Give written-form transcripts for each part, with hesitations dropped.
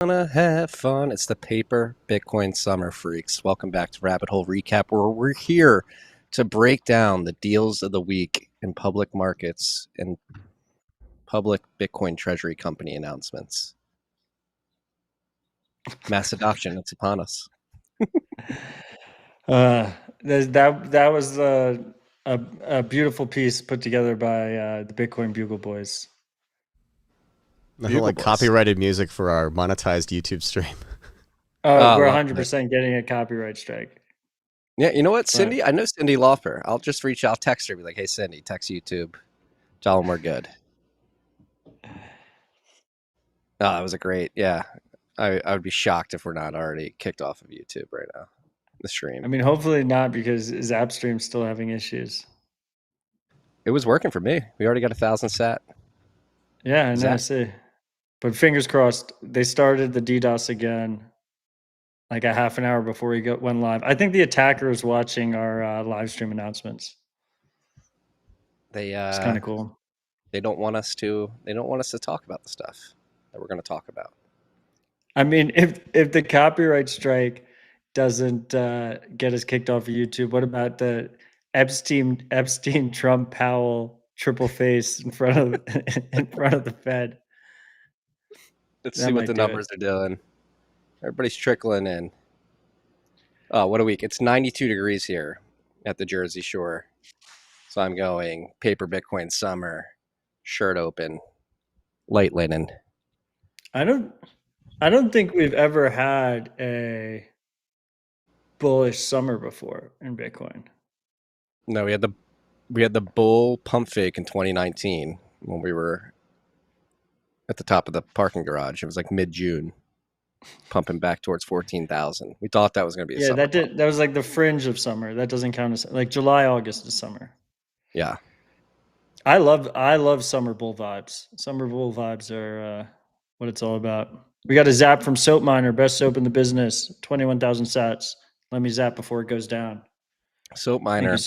Gonna have fun. It's the paper Bitcoin summer freaks. Welcome back to Rabbit Hole Recap, where we're here to break down the deals of the week in public markets and public Bitcoin treasury company announcements. Mass adoption, it's upon us. That was a beautiful piece put together by the Bitcoin Bugle Boys. Nothing like Boys. copyrighted music for our monetized YouTube stream. We're love 100% getting a copyright strike. Yeah, you know what, Cindy? I know Cindy Lauper. I'll just reach out, text her, be like, hey, Cindy, text YouTube. Tell them we're good. That was a great, yeah. I would be shocked if we're not already kicked off of YouTube right now, the stream. I mean, hopefully not, because Zapstream's still having issues. It was working for me. We already got 1,000 sat. Yeah, I know, I see. But fingers crossed, they started the DDoS again like a half an hour before we went live. I think the attacker is watching our live stream announcements. It's kind of cool. They don't want us to talk about the stuff that we're going to talk about. I mean, if the copyright strike doesn't get us kicked off of YouTube, what about the Epstein Trump Powell triple face in front of the Fed? Let's see what the numbers are doing. Everybody's trickling in. Oh, what a week. It's 92 degrees here at the Jersey Shore. So I'm going paper Bitcoin summer, shirt open, light linen. I don't think we've ever had a bullish summer before in Bitcoin. No, we had the bull pump fake in 2019 when we were at the top of the parking garage. It was like mid-June, pumping back towards 14,000. We thought that was going to be a summer pump. That was like the fringe of summer. That doesn't count as like July, August is summer. Yeah. I love summer bull vibes. Summer bull vibes are what it's all about. We got a zap from Soap Miner, best soap in the business, 21,000 sats. Let me zap before it goes down. Soap Miner,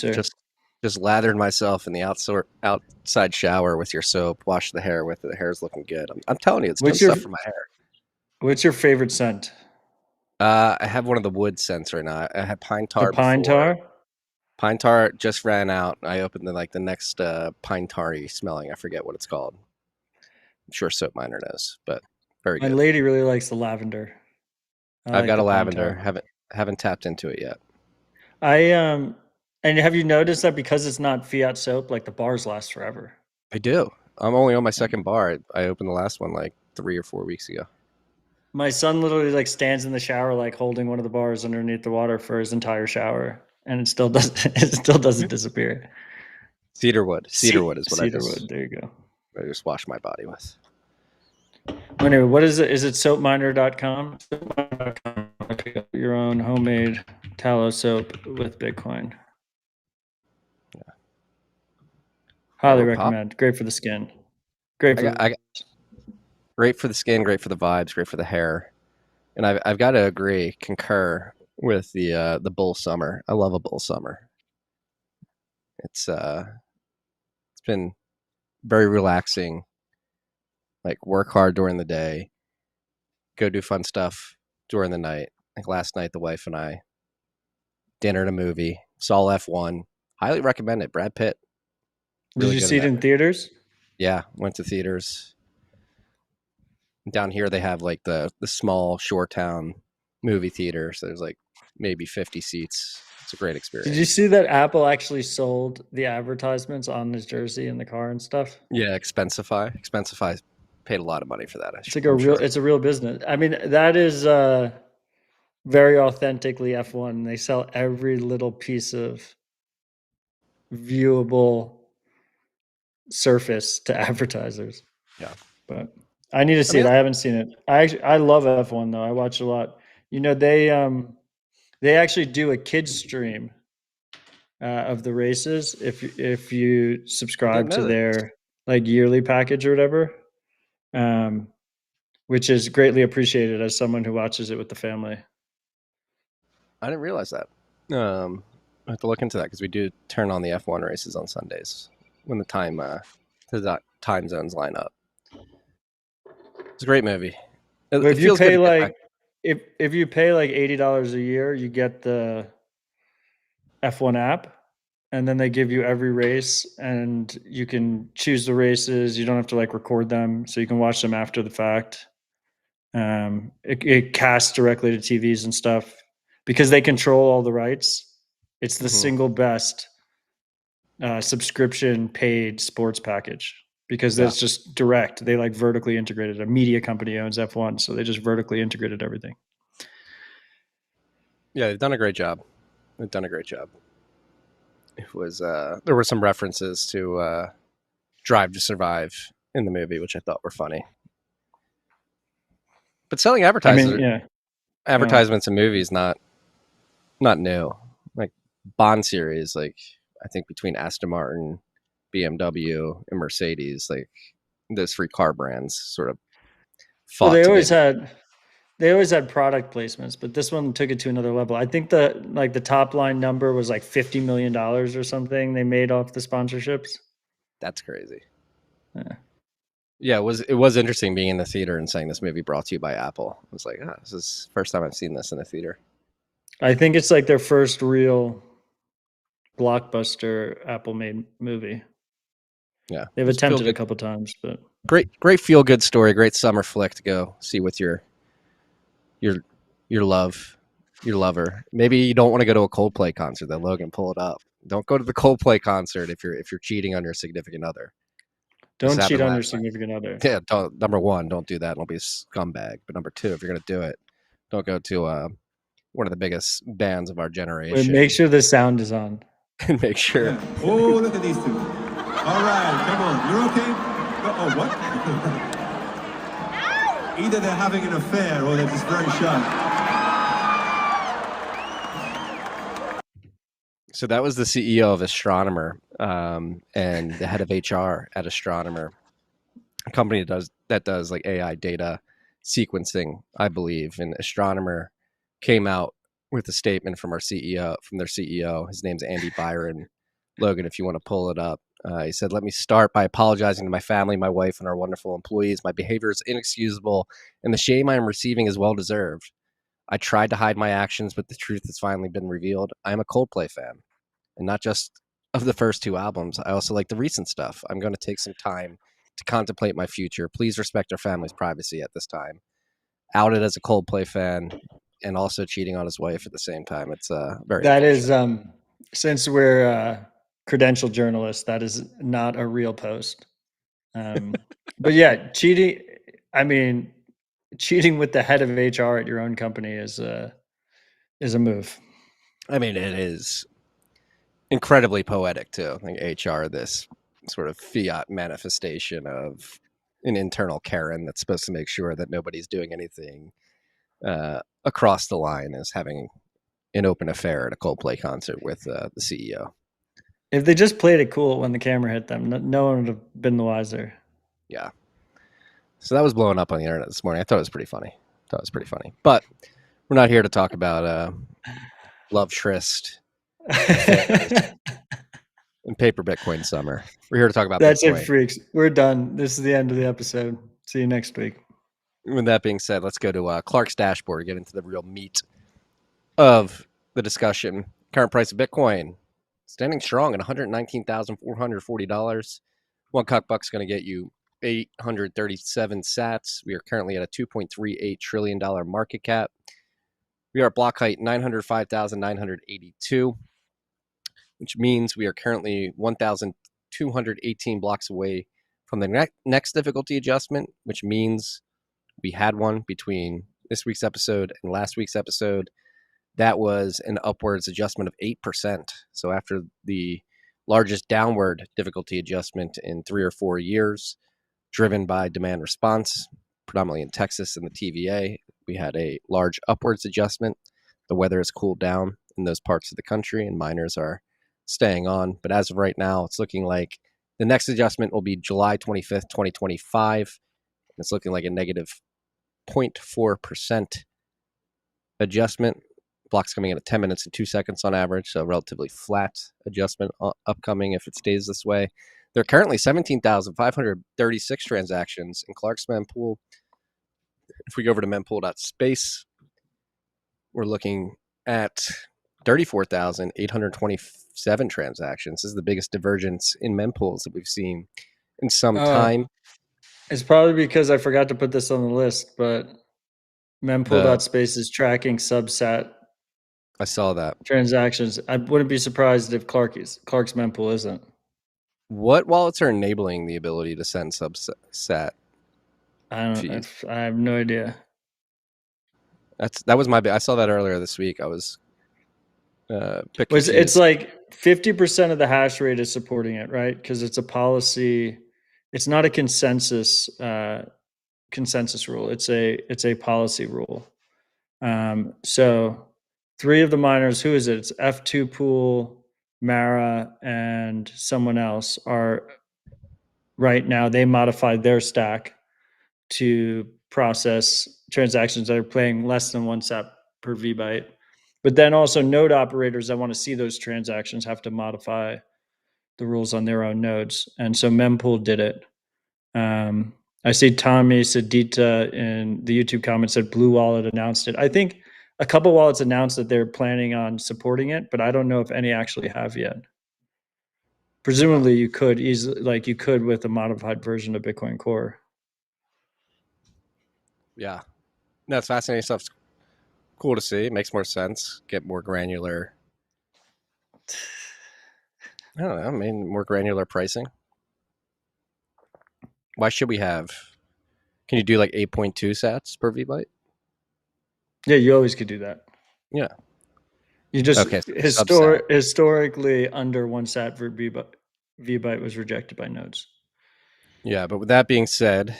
just lathered myself in the outside shower with your soap, washed the hair with it. The hair's looking good. I'm telling you, it's good stuff for my hair. What's your favorite scent? I have one of the wood scents right now. I had pine tar. The pine tar? Pine tar just ran out. I opened the next pine tar-y smelling. I forget what it's called. I'm sure Soap Miner knows, but very good. My lady really likes the lavender. I've got a lavender. Haven't tapped into it yet. And have you noticed that because it's not fiat soap, like the bars last forever? I do. I'm only on my second bar. I opened the last one like 3 or 4 weeks ago. My son literally like stands in the shower, like holding one of the bars underneath the water for his entire shower, and it still doesn't disappear. Cedarwood is what Cedarwood. There you go. I just wash my body with. Anyway, what is it? Is it soapminer.com? Your own homemade tallow soap with Bitcoin. Yeah. Highly recommend. Great for the skin. Great for the skin, great for the vibes, great for the hair. And I've got to concur with the bull summer. I love a bull summer. It's been very relaxing. Like work hard during the day, go do fun stuff during the night. Like last night, the wife and I dinner and a movie, saw F1. Highly recommend it. Brad Pitt. Really Did you see it in theaters? Yeah, went to theaters. Down here, they have like the small shore town movie theater. So there's like maybe 50 seats. It's a great experience. Did you see that Apple actually sold the advertisements on his jersey in the car and stuff? Yeah, Expensify. Expensify paid a lot of money for that. It's a real business. I mean, that is very authentically F1. They sell every little piece of viewable surface to advertisers. Yeah, but I need to see it. I haven't seen it. I love F1 though. I watch a lot. You know, they actually do a kids stream of the races if you subscribe to their like yearly package or whatever, which is greatly appreciated as someone who watches it with the family. I didn't realize that. I have to look into that because we do turn on the F1 races on Sundays when the time zones line up. It's a great movie. But It if you feels good pay to get back. like if you pay like $80 a year, you get the F1 app, and then they give you every race, and you can choose the races. You don't have to like record them, so you can watch them after the fact. It casts directly to TVs and stuff because they control all the rights. It's the single best subscription paid sports package because Yeah. it's just direct. They like vertically integrated. A media company owns F1, so they just vertically integrated everything. Yeah, they've done a great job. They've done a great job. It was there were some references to Drive to Survive in the movie, which I thought were funny. But selling I mean, yeah. advertisements in movies not new. Like Bond series, like I think between Aston Martin, BMW, and Mercedes, like those three car brands sort of Well, fought to get. they always had product placements, but this one took it to another level. I think the top line number was like $50 million or something they made off the sponsorships. That's crazy. Yeah. Yeah, it was interesting being in the theater and saying this movie brought to you by Apple. I was like, this is the first time I've seen this in a theater. I think it's like their first real blockbuster Apple made movie. Yeah, They've attempted a couple times, but great feel good story, great summer flick to go see with your lover. Maybe you don't want to go to a Coldplay concert. Then Logan, pull it up. Don't go to the Coldplay concert if you're cheating on your significant other. don't cheat on your significant other. Yeah, number one, don't do that. And don't be a scumbag. But number two, if you're gonna do it, don't go to one of the biggest bands of our generation. Wait, make sure the sound is on. And make sure. Yeah. Oh, look at these two. All right, come on. You're okay? Oh, what? Either they're having an affair or they're just very shy. So that was the CEO of Astronomer and the head of HR at Astronomer, a company that does like AI data sequencing, I believe. And Astronomer came out with a statement from their CEO. His name's Andy Byron. Logan, if you want to pull it up, he said, "Let me start by apologizing to my family, my wife, and our wonderful employees. My behavior is inexcusable, and the shame I am receiving is well deserved. I tried to hide my actions, but the truth has finally been revealed. I am a Coldplay fan, and not just of the first two albums. I also like the recent stuff. I'm going to take some time to contemplate my future. Please respect our family's privacy at this time." Outed as a Coldplay fan and also cheating on his wife at the same time. It's very That is since we're credentialed journalists, that is not a real post. But yeah, cheating. I mean, cheating with the head of HR at your own company is a move. I mean, it is incredibly poetic too. I think HR, this sort of fiat manifestation of an internal Karen that's supposed to make sure that nobody's doing anything across the line, is having an open affair at a Coldplay concert with the CEO. If they just played it cool when the camera hit them, no one would have been the wiser. Yeah. So that was blowing up on the internet this morning. I thought it was pretty funny. But we're not here to talk about love tryst and paper Bitcoin summer. We're here to talk about That's Bitcoin. it, freaks. We're done. This is the end of the episode. See you next week. With that being said, let's go to Clark's dashboard, get into the real meat of the discussion. Current price of Bitcoin standing strong at $119,440. One cuckbuck's going to get you 837 sats. We are currently at a $2.38 trillion market cap. We are at block height 905,982, which means we are currently 1,218 blocks away from the next difficulty adjustment, which means we had one between this week's episode and last week's episode. That was an upwards adjustment of 8%. So after the largest downward difficulty adjustment in 3 or 4 years, driven by demand response, predominantly in Texas and the TVA, we had a large upwards adjustment. The weather has cooled down in those parts of the country, and miners are staying on. But as of right now, it's looking like the next adjustment will be July 25th, 2025. It's looking like a negative 0.4% adjustment. Blocks coming in at 10 minutes and 2 seconds on average, so relatively flat adjustment upcoming if it stays this way. There are currently 17,536 transactions in Clark's mempool. If we go over to mempool.space, we're looking at 34,827 transactions. This is the biggest divergence in mempools that we've seen in some time. It's probably because I forgot to put this on the list, but mempool.space is tracking subsat. I saw that. Transactions. I wouldn't be surprised if Clark's mempool isn't. What wallets are enabling the ability to send subsat? I have no idea. That was I saw that earlier this week. I was it's like 50% of the hash rate is supporting it, right? Because it's a policy. It's not a consensus rule. It's a policy rule. So 3 of the miners, who is it? It's F2 Pool, Mara, and someone else are right now. They modified their stack to process transactions that are paying less than 1 sat per VByte. But then also node operators that want to see those transactions have to modify the rules on their own nodes. And so mempool did it. I see Tommy Sedita in the YouTube comments said Blue Wallet announced it. I think a couple wallets announced that they're planning on supporting it, but I don't know if any actually have yet. Presumably you could easily, like you could with a modified version of Bitcoin Core. Yeah. No, it's fascinating stuff. It's cool to see. It makes more sense. Get more granular. I don't know. I mean, more granular pricing. Why should we have? Can you do like 8.2 sats per VByte? Yeah, you always could do that. Yeah. You just okay, so historically under 1 sat for VByte was rejected by nodes. Yeah, but with that being said,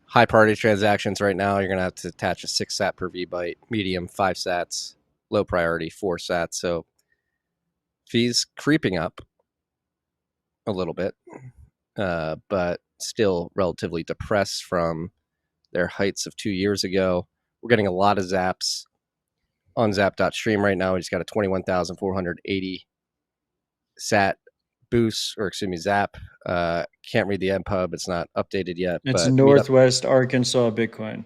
high priority transactions right now, you're going to have to attach a 6 sat per VByte, medium 5 sats, low priority 4 sats. So fees creeping up a little bit, but still relatively depressed from their heights of 2 years ago. We're getting a lot of zaps on zap.stream right now. We just got a 21,480 sat boost, or excuse me, zap. Can't read the MPub. It's not updated yet. It's but Northwest Arkansas Bitcoin.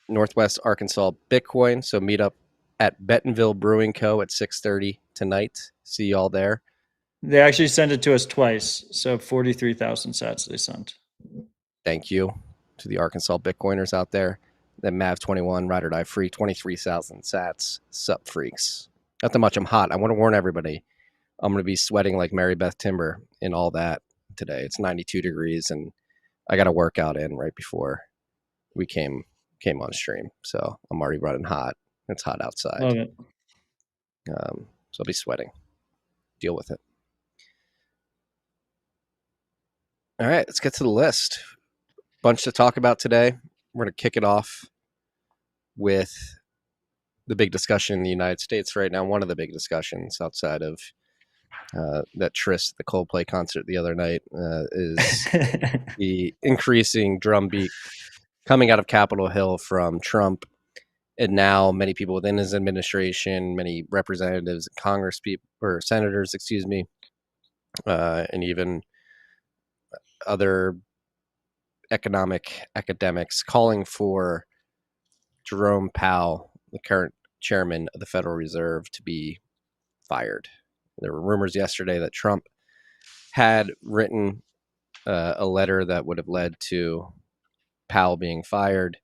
Northwest Arkansas Bitcoin. So meet up at Bentonville Brewing Co. at 6:30 tonight. See y'all there. They actually sent it to us twice. So 43,000 sats they sent. Thank you to the Arkansas Bitcoiners out there. Then Mav21, Ride or Die Free, 23,000 sats. Sup, freaks. Not that much. I'm hot. I want to warn everybody. I'm going to be sweating like Mary Beth Timber in all that today. It's 92 degrees, and I got a workout in right before we came on stream. So I'm already running hot. It's hot outside. Love it. So I'll be sweating. Deal with it. All right, let's get to the list. Bunch to talk about today. We're going to kick it off with the big discussion in the United States right now. One of the big discussions outside of that tryst at the Coldplay concert the other night is the increasing drumbeat coming out of Capitol Hill from Trump, and now many people within his administration, many representatives, Congress people, or senators, excuse me, and even other academics calling for Jerome Powell, the current chairman of the Federal Reserve, to be fired. There were rumors yesterday that Trump had written a letter that would have led to Powell being fired.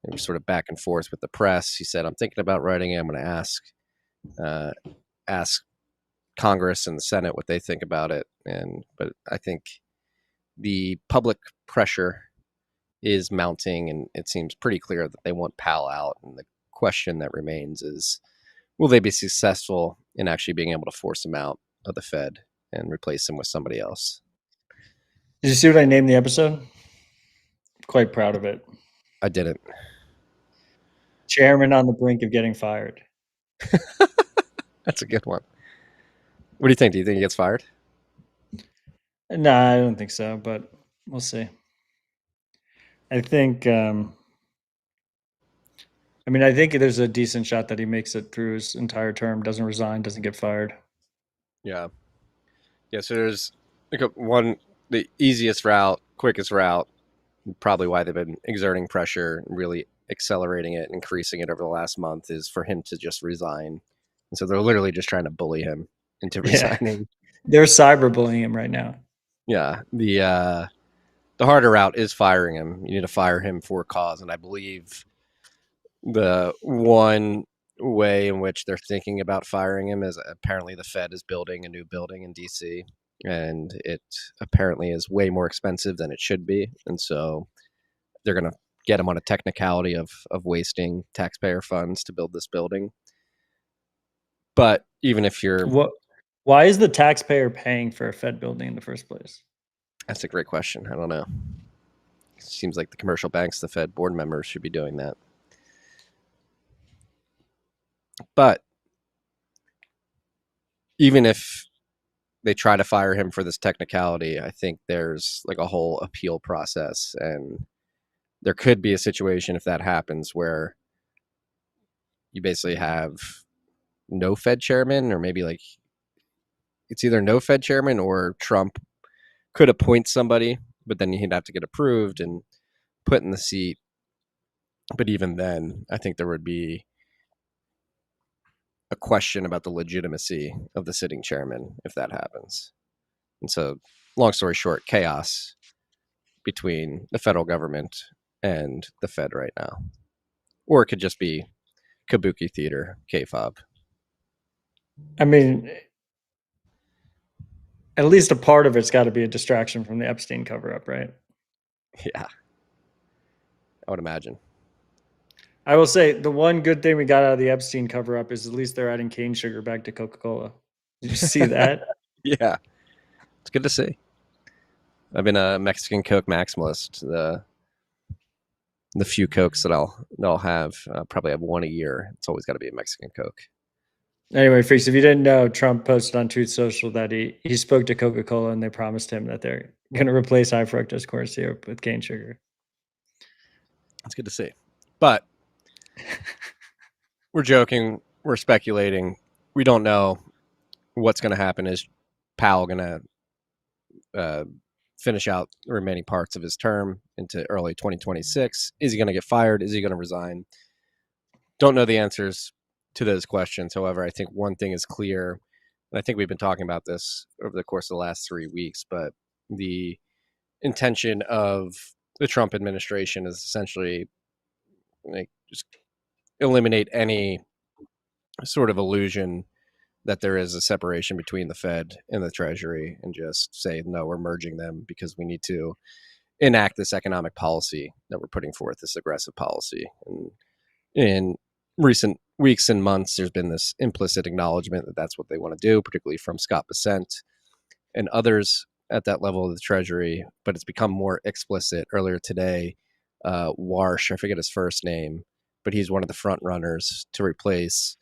It was sort of back and forth with the press. He said, "I'm thinking about writing it. I'm going to ask Congress and the Senate what they think about it." But I think the public pressure is mounting, and it seems pretty clear that they want Powell out. And the question that remains is, will they be successful in actually being able to force him out of the Fed and replace him with somebody else? Did you see what I named the episode? Quite proud of it. I didn't. Chairman on the brink of getting fired. That's a good one. What do you think? Do you think he gets fired? No, I don't think so, but we'll see. I think, I think there's a decent shot that he makes it through his entire term, doesn't resign, doesn't get fired. Yeah. Yeah, so there's the easiest route, quickest route, probably why they've been exerting pressure, really accelerating it, increasing it over the last month, is for him to just resign. And so they're literally just trying to bully him into Yeah. resigning. They're cyberbullying him right now. Yeah. The harder route is firing him. You need to fire him for cause. And I believe the one way in which they're thinking about firing him is apparently the Fed is building a new building in DC, and it apparently is way more expensive than it should be. And so they're going to get him on a technicality of wasting taxpayer funds to build this building. But even if you're... Why is the taxpayer paying for a Fed building in the first place? That's a great question. I don't know. It seems like the commercial banks, the Fed board members should be doing that. But even if they try to fire him for this technicality, I think there's like a whole appeal process, and there could be a situation if that happens where you basically have no Fed chairman, or maybe like it's either no Fed chairman or Trump could appoint somebody, but then he'd have to get approved and put in the seat. But even then, I think there would be a question about the legitimacy of the sitting chairman if that happens. And so, long story short, chaos between the federal government and the Fed right now. Or it could just be kabuki theater, K-fob. I mean, at least a part of it's got to be a distraction from the Epstein cover-up, right? Yeah, I would imagine. I will say the one good thing we got out of the Epstein cover-up is at least they're adding cane sugar back to Coca-Cola. Did you see that? Yeah, it's good to see. I've been a Mexican Coke maximalist. The few Cokes that I'll have, probably have one a year. It's always got to be a Mexican Coke. Anyway, freaks, if you didn't know, Trump posted on Truth Social that he spoke to Coca-Cola and they promised him that they're going to replace high fructose corn syrup with cane sugar. It's good to see. But we're joking. We're speculating. We don't know what's going to happen. Is Powell going to finish out the remaining parts of his term into early 2026? Is he going to get fired? Is he going to resign? Don't know the answers to those questions. However, I think one thing is clear, and I think we've been talking about this over the course of the last 3 weeks, but the intention of the Trump administration is essentially like just eliminate any sort of illusion that there is a separation between the Fed and the Treasury, and just say, no, we're merging them because we need to enact this economic policy that we're putting forth, this aggressive policy. And in recent weeks and months, there's been this implicit acknowledgement that that's what they want to do, particularly from Scott Bessent and others at that level of the Treasury. But it's become more explicit. Earlier today, Warsh, I forget his first name, but he's one of the front runners to replace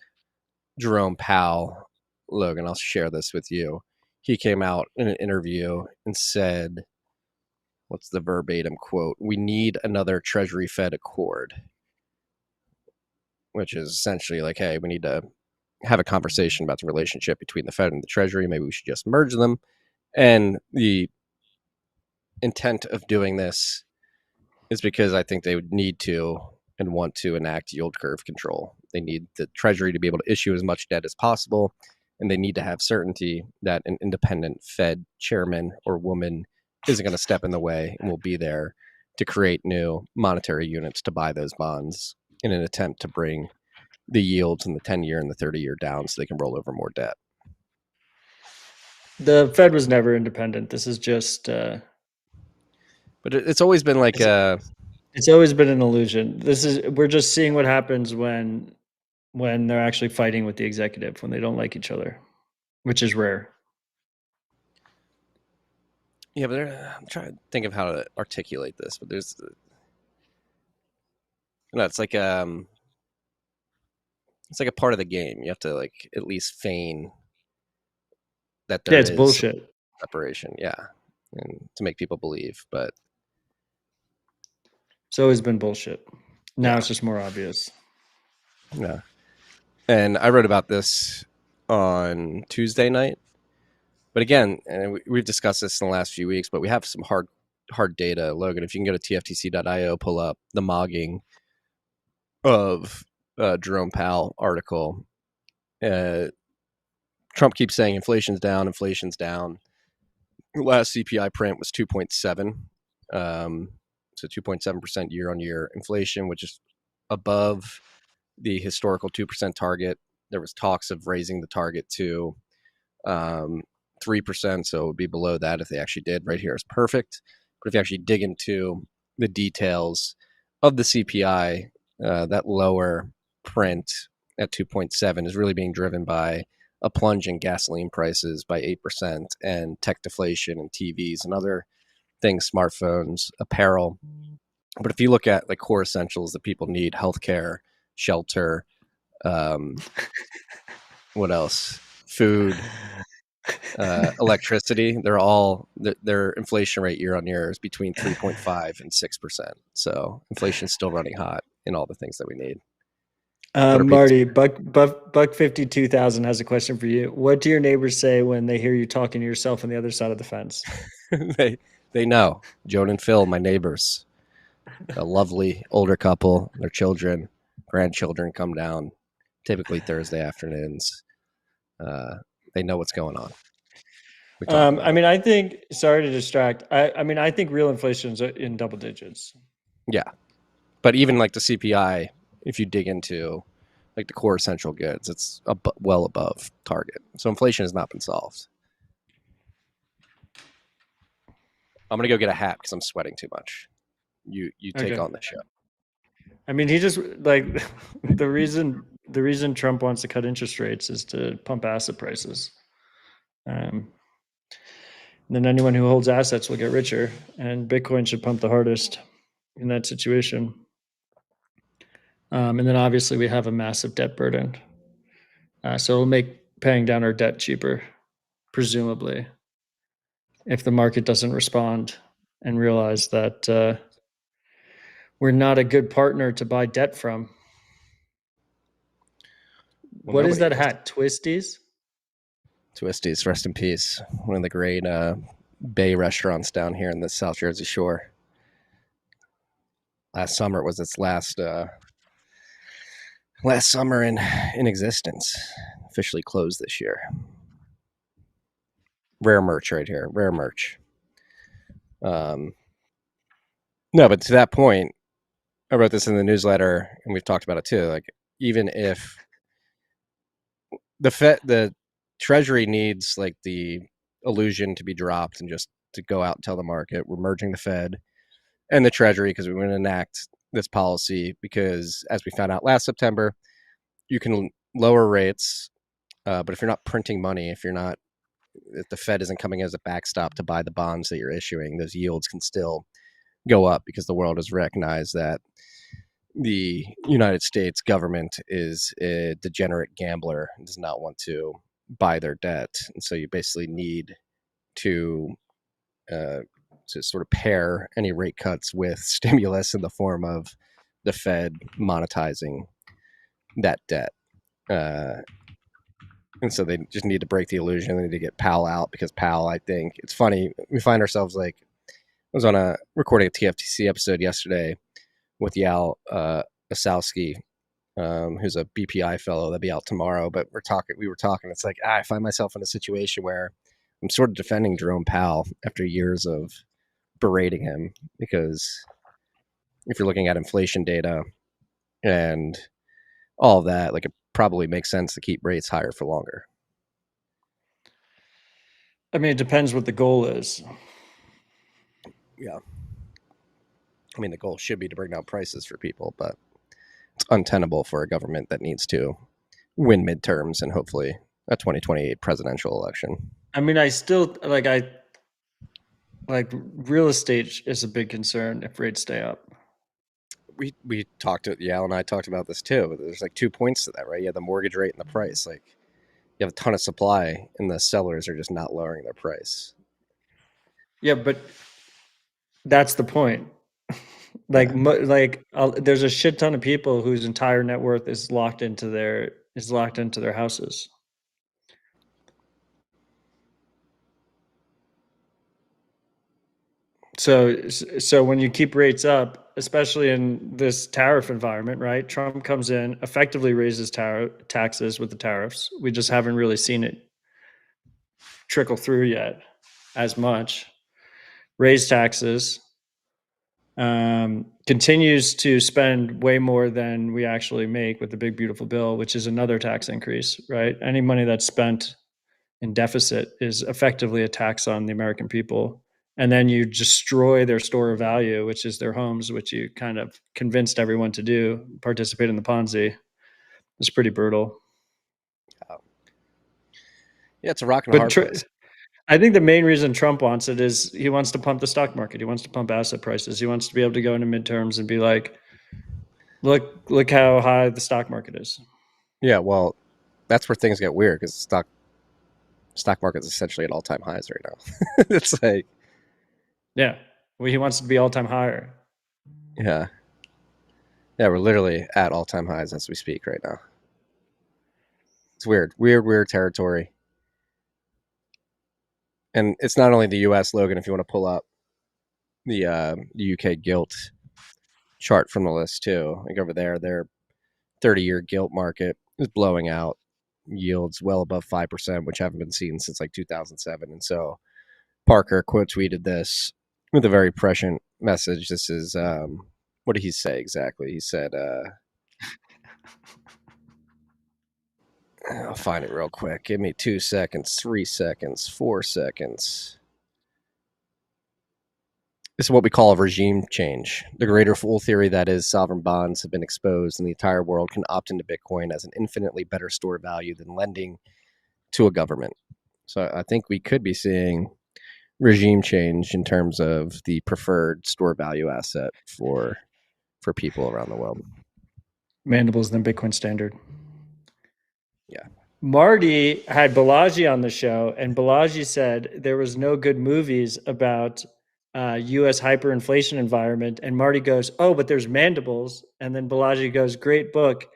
Jerome Powell. Logan, I'll share this with you. He came out in an interview and said, what's the verbatim quote? "We need another Treasury Fed accord," which is essentially like, hey, we need to have a conversation about the relationship between the Fed and the Treasury. Maybe we should just merge them. And the intent of doing this is because I think they would need to and want to enact yield curve control. They need the Treasury to be able to issue as much debt as possible, and they need to have certainty that an independent Fed chairman or woman isn't going to step in the way and will be there to create new monetary units to buy those bonds in an attempt to bring the yields in the 10-year and the 30-year down so they can roll over more debt. The Fed was never independent. This is just... but it's always been like... It's always been an illusion. We're just seeing what happens when they're actually fighting with the executive, when they don't like each other, which is rare. Yeah, but I'm trying to think of how to articulate this, but there's... it's like a part of the game. You have to like at least feign that there is bullshit separation, and to make people believe. But it's always been bullshit. Now it's just more obvious. Yeah. And I wrote about this on Tuesday night. But again, and we've discussed this in the last few weeks, but we have some hard hard data. Logan, if you can go to tftc.io, pull up the mogging of Jerome Powell article. Trump keeps saying inflation's down. The last CPI print was 2.7, so 2.7% year on year inflation, which is above the historical 2% target. There was talks of raising the target to 3%, so it would be below that if they actually did. Right here is perfect. But if you actually dig into the details of the CPI, that lower print at 2.7 is really being driven by a plunge in gasoline prices by 8% and tech deflation and TVs and other things, smartphones, apparel. But if you look at like core essentials that people need, healthcare, shelter, what else? Food, electricity, their inflation rate year on year is between 3.5 and 6%. So inflation's still running hot in all the things that we need. Marty, Buck 52,000 has a question for you. What do your neighbors say when they hear you talking to yourself on the other side of the fence? They know. Joan and Phil, my neighbors, a lovely older couple, their children, grandchildren come down, typically Thursday afternoons. They know what's going on. I mean, I think, sorry to distract. I mean, I think real inflation is in double digits. Yeah. But even like the CPI, if you dig into like the core essential goods, it's well above target. So inflation has not been solved. I'm going to go get a hat because I'm sweating too much. You take on the show. I mean, he just like the reason Trump wants to cut interest rates is to pump asset prices. Then anyone who holds assets will get richer, and Bitcoin should pump the hardest in that situation. And then obviously we have a massive debt burden. So it'll make paying down our debt cheaper, presumably, if the market doesn't respond and realize that we're not a good partner to buy debt from. What is that hat? Twisties? Twisties, rest in peace. One of the great bay restaurants down here in the South Jersey Shore. Last summer was its last summer in existence. Officially closed this year. Rare merch right here. Rare merch. No, but to that point, I wrote this in the newsletter, and we've talked about it too. Like, even if the Treasury needs like the illusion to be dropped and just to go out and tell the market we're merging the Fed and the Treasury because we want to enact this policy, because as we found out last September, you can lower rates, but if you're not printing money, if the Fed isn't coming as a backstop to buy the bonds that you're issuing, those yields can still go up because the world has recognized that the United States government is a degenerate gambler and does not want to buy their debt. And so you basically need to sort of pair any rate cuts with stimulus in the form of the Fed monetizing that debt. And so they just need to break the illusion. They need to get Powell out, because Powell, I think, it's funny. We find ourselves like, I was on recording a TFTC episode yesterday with Yal Asowski, who's a BPI fellow that'll be out tomorrow. But we were talking. It's like, I find myself in a situation where I'm sort of defending Jerome Powell after years of berating him, because if you're looking at inflation data and all of that, like, it probably makes sense to keep rates higher for longer. I mean, it depends what the goal is. Yeah. I mean, the goal should be to bring down prices for people, but it's untenable for a government that needs to win midterms and hopefully a 2028 presidential election. I mean, I still like real estate is a big concern if rates stay up. We talked to Yal and I talked about this too. There's like 2 points to that, right? You have the mortgage rate and the price. Like, you have a ton of supply and the sellers are just not lowering their price. Yeah, but that's the point. There's a shit ton of people whose entire net worth is locked into their houses. So when you keep rates up, especially in this tariff environment, right? Trump comes in, effectively raises taxes with the tariffs. We just haven't really seen it trickle through yet as much. Raise taxes, continues to spend way more than we actually make with the big beautiful bill, which is another tax increase, right? Any money that's spent in deficit is effectively a tax on the American people. And then you destroy their store of value, which is their homes, which you kind of convinced everyone to do, participate in the Ponzi. It's pretty brutal. Yeah, it's a rock and a hard place. I think the main reason Trump wants it is he wants to pump the stock market. He wants to pump asset prices. He wants to be able to go into midterms and be like, look how high the stock market is. Yeah, well, that's where things get weird because the stock market is essentially at all-time highs right now. It's like, yeah, well, he wants it to be all-time higher. Yeah, we're literally at all-time highs as we speak right now. It's weird territory. And it's not only the U.S. Logan. If you want to pull up the UK gilt chart from the list too, like over there, their 30-year gilt market is blowing out yields well above 5%, which haven't been seen since like 2007. And so Parker quote tweeted this with a very prescient message. This is what did he say exactly? He said, I'll find it real quick. Give me 2 seconds, 3 seconds, 4 seconds. This is what we call a regime change. The greater fool theory that is sovereign bonds have been exposed and the entire world can opt into Bitcoin as an infinitely better store value than lending to a government. So I think we could be seeing regime change in terms of the preferred store value asset for people around the world. Mandibles than Bitcoin Standard. Yeah. Marty had Balaji on the show, and Balaji said there was no good movies about U.S. hyperinflation environment. And Marty goes, "Oh, but there's Mandibles." And then Balaji goes, "Great book."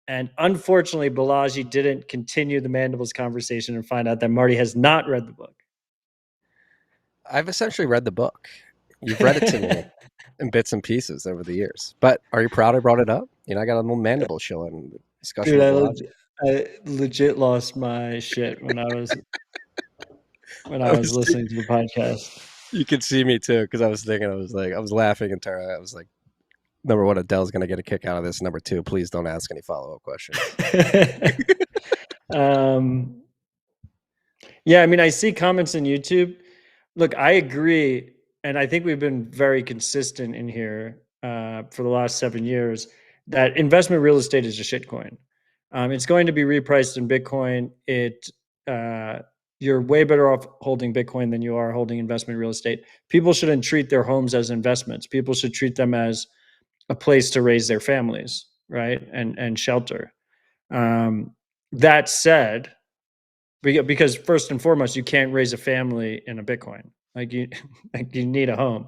And unfortunately, Balaji didn't continue the Mandibles conversation and find out that Marty has not read the book. I've essentially read the book. You've read it to me in bits and pieces over the years. But are you proud I brought it up? You know, I got a little Mandible show in discussion. Dude, I legit lost my shit when I was listening to the podcast. You could see me too, because I was thinking, I was laughing and turning. I was like, number one, Adele's going to get a kick out of this. Number two, please don't ask any follow-up questions. Yeah, I mean, I see comments on YouTube. Look, I agree, and I think we've been very consistent in here for the last 7 years that investment real estate is a shitcoin. It's going to be repriced in Bitcoin. You're way better off holding Bitcoin than you are holding investment real estate. People shouldn't treat their homes as investments. People should treat them as a place to raise their families, right? And shelter. That said, because first and foremost, you can't raise a family in a Bitcoin. Like you need a home,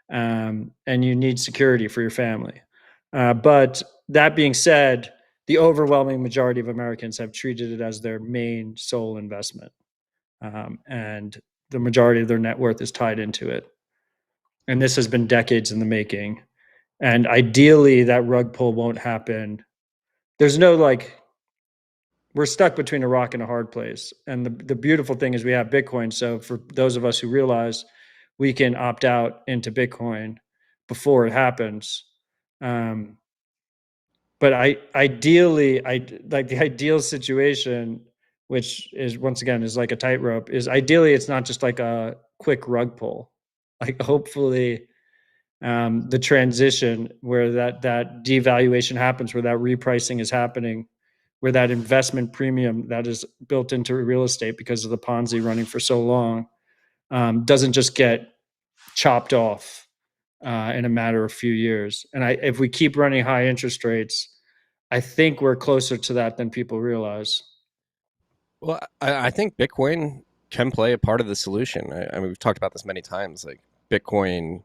and you need security for your family. But that being said, the overwhelming majority of Americans have treated it as their main sole investment, and the majority of their net worth is tied into it. And this has been decades in the making. And ideally, that rug pull won't happen. There's no we're stuck between a rock and a hard place. And the beautiful thing is we have Bitcoin. So for those of us who realize we can opt out into Bitcoin before it happens. But ideally, the ideal situation, which is once again is like a tightrope, is ideally it's not just like a quick rug pull. Like hopefully the transition where that devaluation happens, where that repricing is happening, where that investment premium that is built into real estate because of the Ponzi running for so long doesn't just get chopped off in a matter of a few years. And if we keep running high interest rates, I think we're closer to that than people realize. Well, I think Bitcoin can play a part of the solution. I mean, we've talked about this many times, like Bitcoin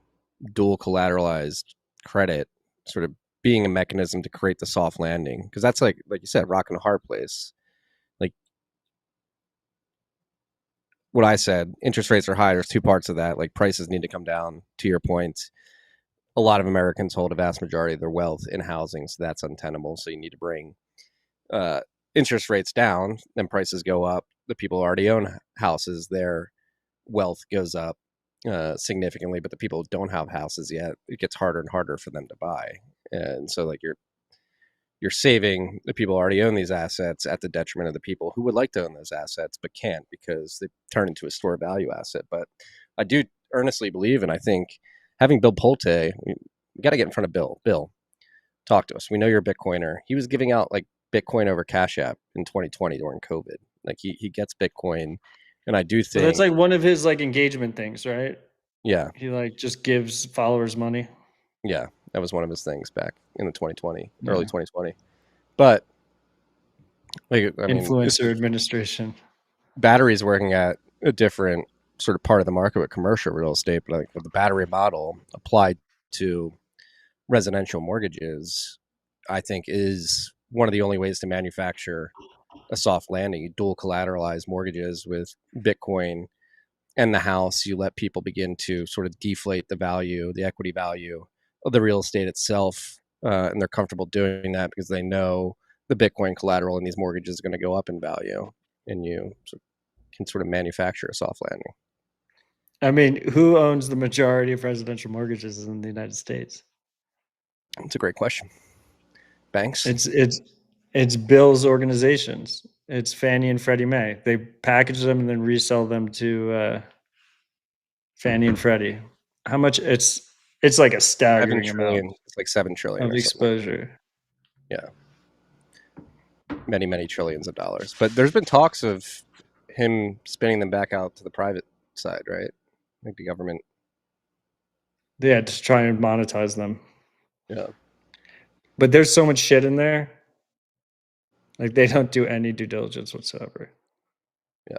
dual collateralized credit sort of being a mechanism to create the soft landing. Because that's like you said, rock and a hard place. Like what I said. Interest rates are high. There's two parts of that. Like prices need to come down. To your point, a lot of Americans hold a vast majority of their wealth in housing, so that's untenable. So you need to bring interest rates down, then prices go up. The people who already own houses, their wealth goes up significantly, but the people who don't have houses yet, it gets harder and harder for them to buy. And so like you're saving the people who already own these assets at the detriment of the people who would like to own those assets but can't because they turn into a store value asset. But I do earnestly believe, and I think having Bill Pulte, we got to get in front of Bill. Bill, talk to us. We know you're a Bitcoiner. He was giving out like Bitcoin over Cash App in 2020 during COVID. Like he gets Bitcoin, and I do So think that's like one of his like engagement things, right? yeah, He like just gives followers money. yeah, that was one of his things back in the 2020, Yeah. early 2020. But like, I mean, Influencer administration. Battery is working at a different sort of part of the market with commercial real estate, but like with the battery model applied to residential mortgages, I think is one of the only ways to manufacture a soft landing. You dual collateralize mortgages with Bitcoin and the house. You let people begin to sort of deflate the value, the equity value of the real estate itself. And they're comfortable doing that because they know the Bitcoin collateral in these mortgages is going to go up in value. And you can sort of manufacture a soft landing. I mean, who owns the majority of residential mortgages in the United States? It's a great question. Banks? It's Bill's organizations. It's Fannie and Freddie Mae. They package them and then resell them to Fannie and Freddie. How much? It's like a 7 staggering trillion. amount It's like 7 trillion of or something. exposure. Yeah. Many, many trillions of dollars. But there's been talks of him spinning them back out to the private side, right? Like the government. Yeah, to try and monetize them. Yeah. But there's so much shit in there. Like they don't do any due diligence whatsoever. Yeah.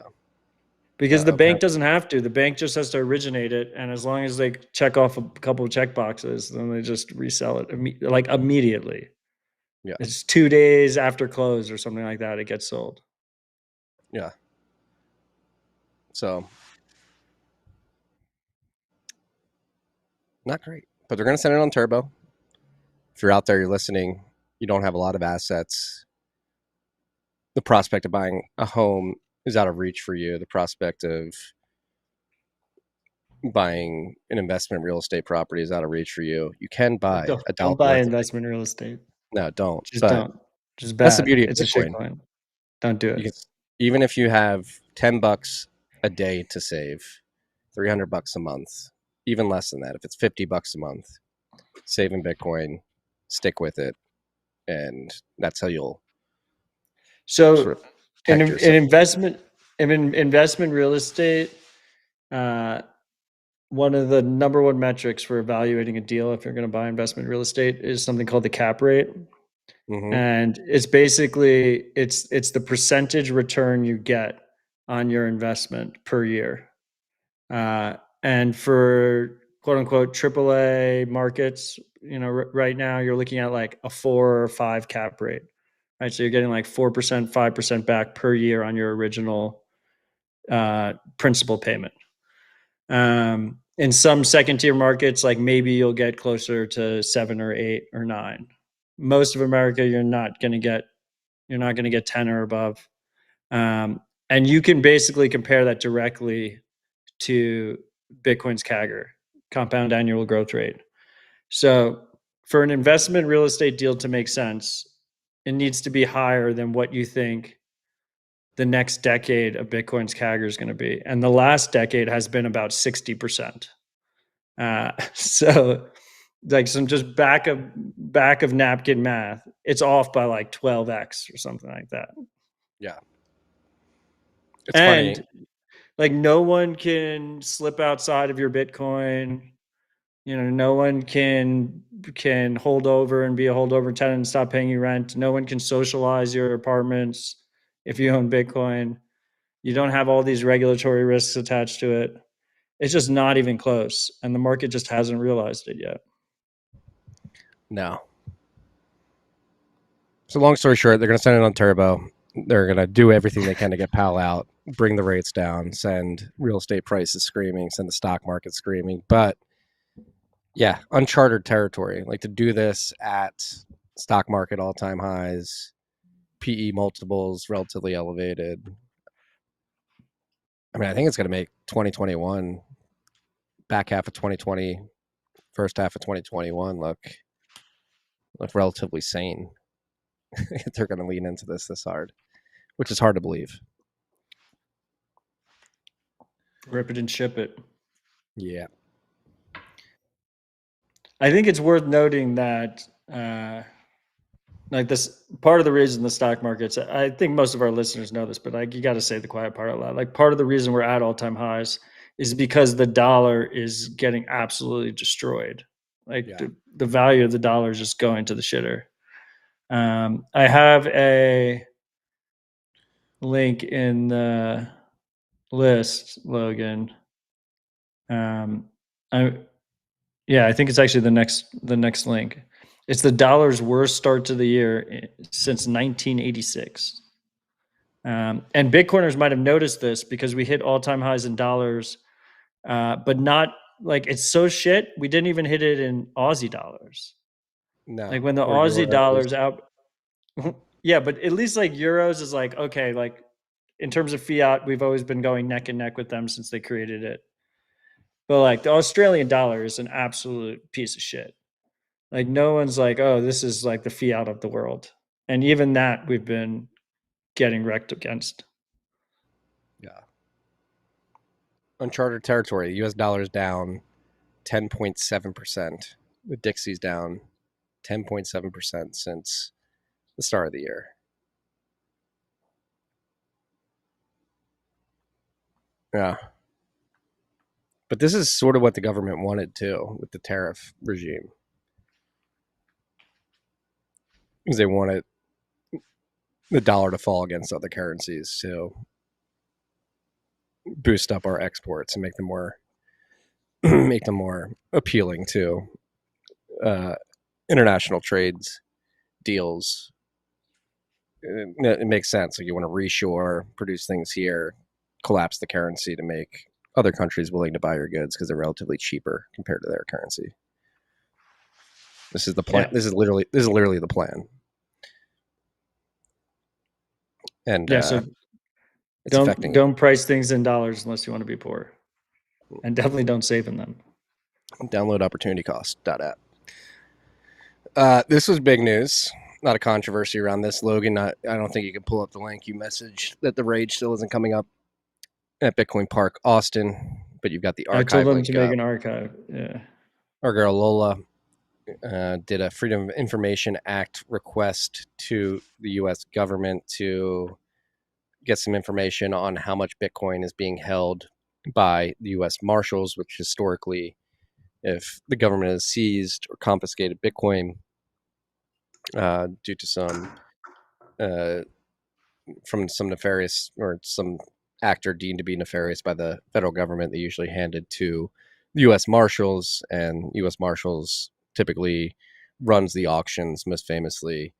Because the Okay. bank doesn't have to. The bank just has to originate it, and as long as they check off a couple of check boxes, then they just resell it immediately. Yeah. It's 2 days after close or something like that. It gets sold. Yeah. So not great. But they're going to send it on turbo. If you're out there, you're listening, you don't have a lot of assets, the prospect of buying a home is out of reach for you. The prospect of buying an investment real estate property is out of reach for you. You can buy a dollar Don't buy worth. investment real estate. No, don't. Just But don't. Just that's the bad. beauty of It's a Bitcoin. shitcoin. Don't do You can, it. even if you have $10 a day to save, $300 a month, even less than that, if it's $50 a month, save in Bitcoin, stick with it, and that's how you'll So sort of in protect yourself. investment real estate, one of the number one metrics for evaluating a deal if you're going to buy investment real estate is something called the cap rate. Mm-hmm. And it's basically it's the percentage return you get on your investment per year. And for quote unquote AAA markets, right now you're looking at like a 4 or 5 cap rate, right? So you're getting like 4%, 5% back per year on your original principal payment. In some second tier markets, like maybe you'll get closer to 7 or 8 or 9. Most of America, you're not going to get 10 or above. And you can basically compare that directly to Bitcoin's CAGR, compound annual growth rate. So for an investment real estate deal to make sense, it needs to be higher than what you think the next decade of Bitcoin's CAGR is going to be. And the last decade has been about 60%. So like some just back of napkin math, it's off by like 12x or something like that. Yeah. It's funny. Like no one can slip outside of your Bitcoin. No one can hold over and be a holdover tenant and stop paying you rent. No one can socialize your apartments if you own Bitcoin. You don't have all these regulatory risks attached to it. It's just not even close. And the market just hasn't realized it yet. No. So long story short, they're going to send it on turbo. They're going to do everything they can to get Powell out. bring the rates down, send real estate prices screaming, send the stock market screaming. But yeah, uncharted territory. Like to do this at stock market all-time highs, PE multiples relatively elevated. I mean, I think it's going to make 2021, back half of 2020, first half of 2021 look relatively sane. They're going to lean into this hard, which is hard to believe. Rip it and ship it. Yeah. I think it's worth noting that like this part of the reason the stock markets, I think most of our listeners know this, but like you got to say the quiet part out loud. Like part of the reason we're at all-time highs is because the dollar is getting absolutely destroyed. Like the value of the dollar is just going to the shitter. I have a link in the list, Logan. I think it's actually the next link. It's the dollar's worst start to the year since 1986. And Bitcoiners might have noticed this because we hit all-time highs in dollars, but not like it's so shit. We didn't even hit it in Aussie dollars. No. Like when the Aussie dollars out. Yeah, but at least like euros is like, okay, like in terms of fiat, we've always been going neck and neck with them since they created it. But like the Australian dollar is an absolute piece of shit. Like no one's like, oh, this is like the fiat of the world. And even that we've been getting wrecked against. Yeah. Uncharted territory. US dollar is down 10.7%. The Dixie's down 10.7% since the start of the year. Yeah. But this is sort of what the government wanted too with the tariff regime. Because they wanted the dollar to fall against other currencies to boost up our exports and make them more appealing to international trades deals. It makes sense. Like you want to reshore, produce things here, collapse the currency to make other countries willing to buy your goods because they're relatively cheaper compared to their currency. This is the plan. Yeah. This is literally the plan. And so don't price things in dollars unless you want to be poor, and definitely don't save in them. Download opportunitycost.app. This was big news. Not a controversy around this, Logan. I don't think you can pull up the link you messaged that the rage still isn't coming up at Bitcoin Park Austin, but you've got the archive. I told them to make an archive. Yeah. Our girl Lola did a Freedom of Information Act request to the U.S. government to get some information on how much Bitcoin is being held by the US Marshals, which historically, if the government has seized or confiscated Bitcoin due to some from some nefarious or some actor deemed to be nefarious by the federal government, they usually hand it to the US Marshals, and US Marshals typically runs the auctions. Most famously,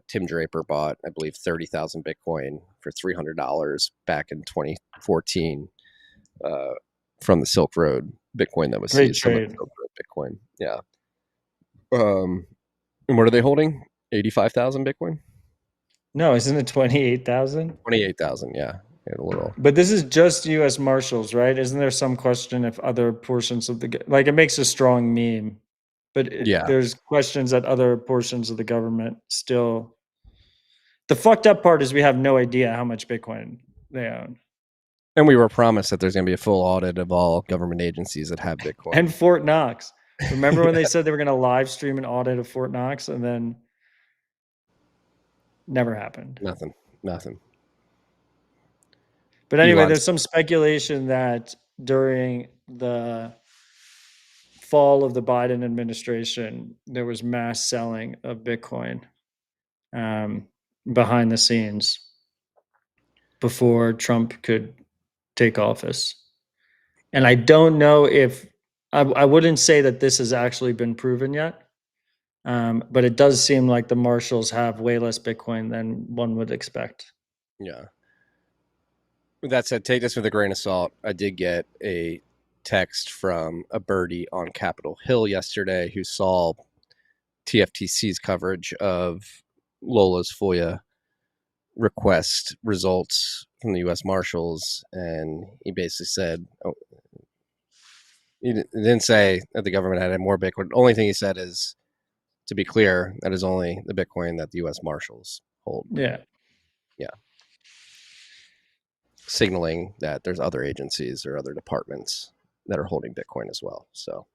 Tim Draper bought, I believe, 30,000 Bitcoin for $300 back in 2014 from the Silk Road Bitcoin that was seized. Silk Road Bitcoin, yeah. And what are they holding? 85,000 Bitcoin? No, isn't it 28,000? 28,000, yeah. A little. But this is just U.S. Marshals, right? Isn't there some question if other portions of the like it makes a strong meme? But there's questions that other portions of the government still. The fucked up part is we have no idea how much Bitcoin they own. And we were promised that there's going to be a full audit of all government agencies that have Bitcoin. And Fort Knox. Remember when they said they were going to live stream an audit of Fort Knox, and then never happened? Nothing. But anyway, there's some speculation that during the fall of the Biden administration, there was mass selling of Bitcoin behind the scenes before Trump could take office. And I don't know if I wouldn't say that this has actually been proven yet, but it does seem like the Marshals have way less Bitcoin than one would expect. Yeah. With that said, take this with a grain of salt. I did get a text from a birdie on Capitol Hill yesterday who saw TFTC's coverage of Lola's FOIA request results from the US Marshals, and he basically said, he didn't say that the government had more Bitcoin. The only thing he said is, to be clear, that is only the Bitcoin that the US Marshals hold. Yeah. Yeah. Signaling that there's other agencies or other departments that are holding Bitcoin as well. So,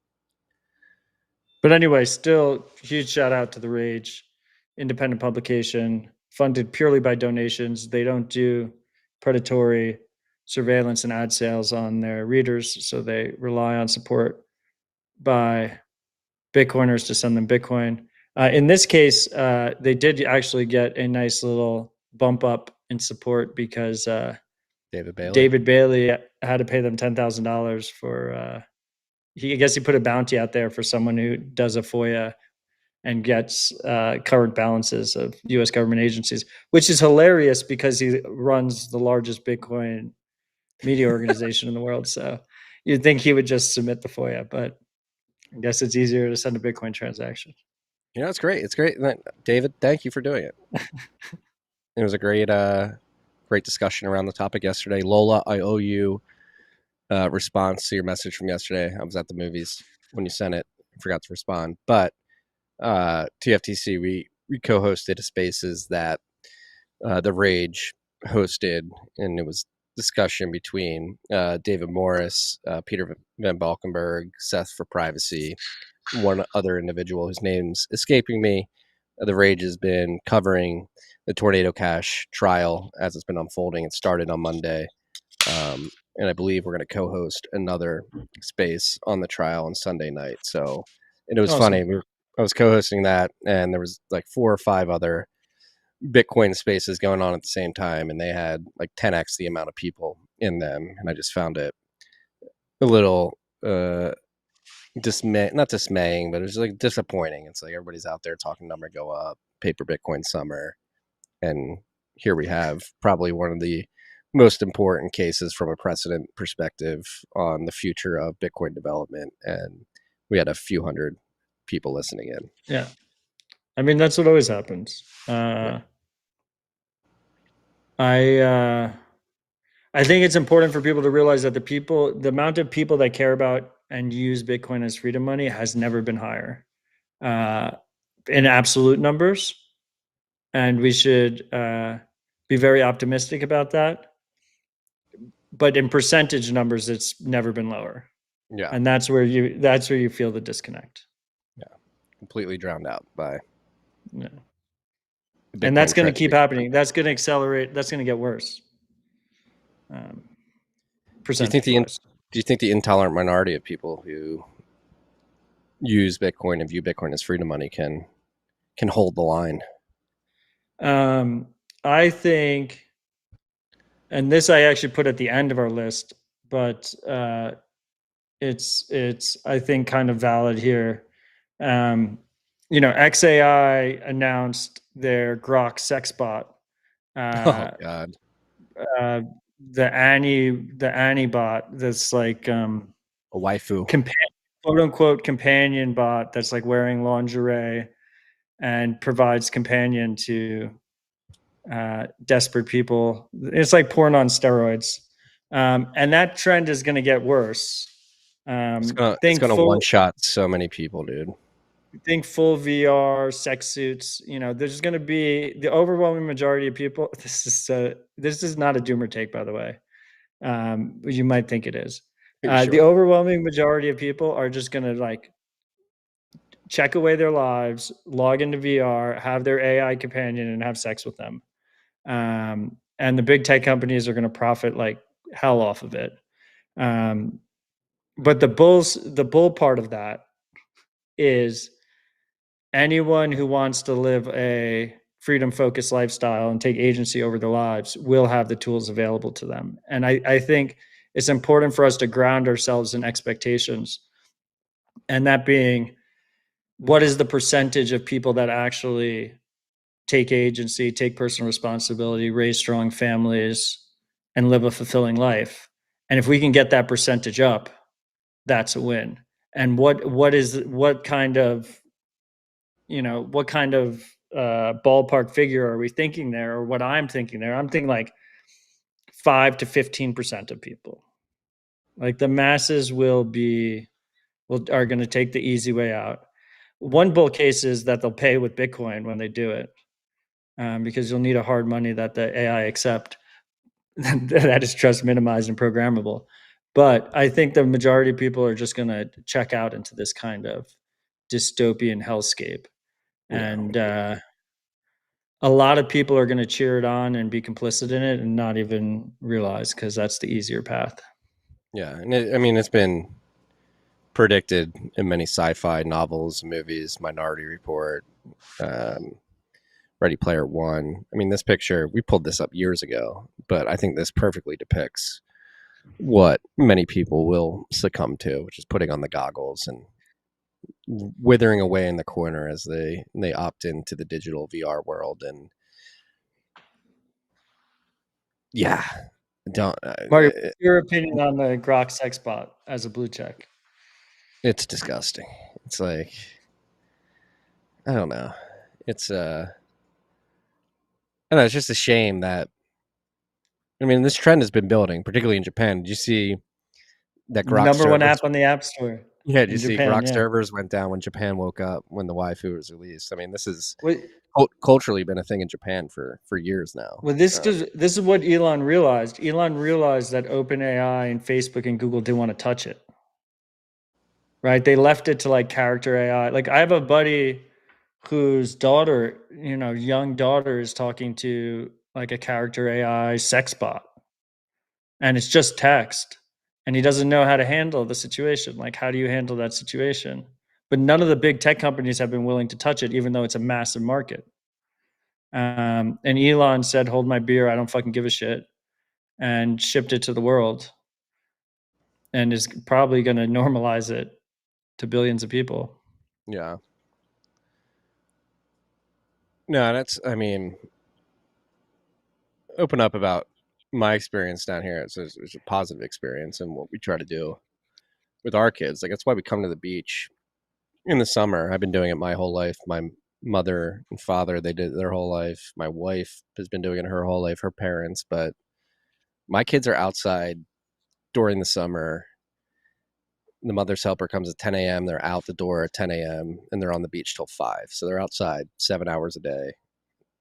but anyway, still huge shout out to The Rage, independent publication, funded purely by donations. They don't do predatory surveillance and ad sales on their readers, so they rely on support by Bitcoiners to send them Bitcoin. In this case, they did actually get a nice little bump up in support because David Bailey had to pay them $10,000 for. I guess he put a bounty out there for someone who does a FOIA and gets current balances of U.S. government agencies, which is hilarious because he runs the largest Bitcoin media organization in the world. So you'd think he would just submit the FOIA, but I guess it's easier to send a Bitcoin transaction. it's great. It's great. David, thank you for doing it. It was a great discussion around the topic yesterday. Lola, I owe you a response to your message from yesterday. I was at the movies when you sent it. I forgot to respond. But TFTC, we co-hosted a spaces that The Rage hosted, and it was discussion between David Morris, Peter Van Valkenburg, Seth for Privacy, one other individual whose name's escaping me. The Rage has been covering the Tornado Cash trial as it's been unfolding. It started on Monday, and I believe we're going to co-host another space on the trial on Sunday night. So, and it was Awesome. funny. I was co-hosting that, and there was like 4 or 5 other Bitcoin spaces going on at the same time, and they had like 10x the amount of people in them, and I just found it a little not dismaying, but it was like disappointing. It's like everybody's out there talking number go up, paper Bitcoin summer, and here we have probably one of the most important cases from a precedent perspective on the future of Bitcoin development, and we had a few hundred people listening in. Yeah, I mean that's what always happens. I think it's important for people to realize that the amount of people that care about and use Bitcoin as freedom money has never been higher in absolute numbers. And we should be very optimistic about that. But in percentage numbers, it's never been lower. Yeah. And that's where you feel the disconnect. Yeah. Completely drowned out by. Yeah. And that's going to keep happening. That's going to accelerate. That's going to get worse. Do you think the intolerant minority of people who use Bitcoin and view Bitcoin as freedom money can hold the line? I think, and this I actually put at the end of our list, but it's I think kind of valid here. XAI announced their Grok sex bot. Oh God. The Annie bot that's like a waifu, quote unquote companion bot that's like wearing lingerie and provides companion to desperate people. It's like porn on steroids, and that trend is going to get worse. It's going to one shot so many people, dude. Think full VR sex suits. There's going to be the overwhelming majority of people. This is not a doomer take, by the way. You might think it is. Sure? The overwhelming majority of people are just going to like check away their lives, log into VR, have their AI companion, and have sex with them. And the big tech companies are going to profit like hell off of it. But the bull part of that is anyone who wants to live a freedom-focused lifestyle and take agency over their lives will have the tools available to them. And I think it's important for us to ground ourselves in expectations. And that being, what is the percentage of people that actually take agency, take personal responsibility, raise strong families, and live a fulfilling life. And if we can get that percentage up, that's a win. And what kind of ballpark figure are we thinking there, or what I'm thinking there? I'm thinking like 5 to 15% of people. Like the masses are going to take the easy way out. One bull case is that they'll pay with Bitcoin when they do it, because you'll need a hard money that the AI accept that is trust minimized and programmable. But I think the majority of people are just going to check out into this kind of dystopian hellscape. And a lot of people are going to cheer it on and be complicit in it and not even realize, because that's the easier path. Yeah. And it's been predicted in many sci-fi novels, movies, Minority Report, Ready Player One. I mean, this picture, we pulled this up years ago, but I think this perfectly depicts what many people will succumb to, which is putting on the goggles and withering away in the corner as they opt into the digital VR world. And yeah, don't. Mario, what's your opinion on the Grok sex bot as a blue check? It's disgusting. It's like, I don't know. It's I don't know. It's just a shame that. I mean, this trend has been building, particularly in Japan. Did you see that Grok Number one servers? app on the App Store. Yeah, did you in see Japan, Grok yeah. servers went down when Japan woke up when the waifu was released? I mean, this is Well, culturally been a thing in Japan for years now. this is what Elon realized. Elon realized that OpenAI and Facebook and Google didn't want to touch it. Right? They left it to like character AI. Like I have a buddy whose daughter, young daughter, is talking to like a character AI sex bot, and it's just text, and he doesn't know how to handle the situation. Like, how do you handle that situation? But none of the big tech companies have been willing to touch it, even though it's a massive market. And Elon said, "Hold my beer. I don't fucking give a shit," and shipped it to the world, and is probably going to normalize it to billions of people. Yeah. No, that's. I mean, open up about my experience down here. It's a positive experience, and what we try to do with our kids. Like that's why we come to the beach in the summer. I've been doing it my whole life. My mother and father, they did it their whole life. My wife has been doing it her whole life. Her parents, but my kids are outside during the summer. The mother's helper comes at 10 a.m. They're out the door at 10 a.m. and they're on the beach till 5. So they're outside 7 hours a day.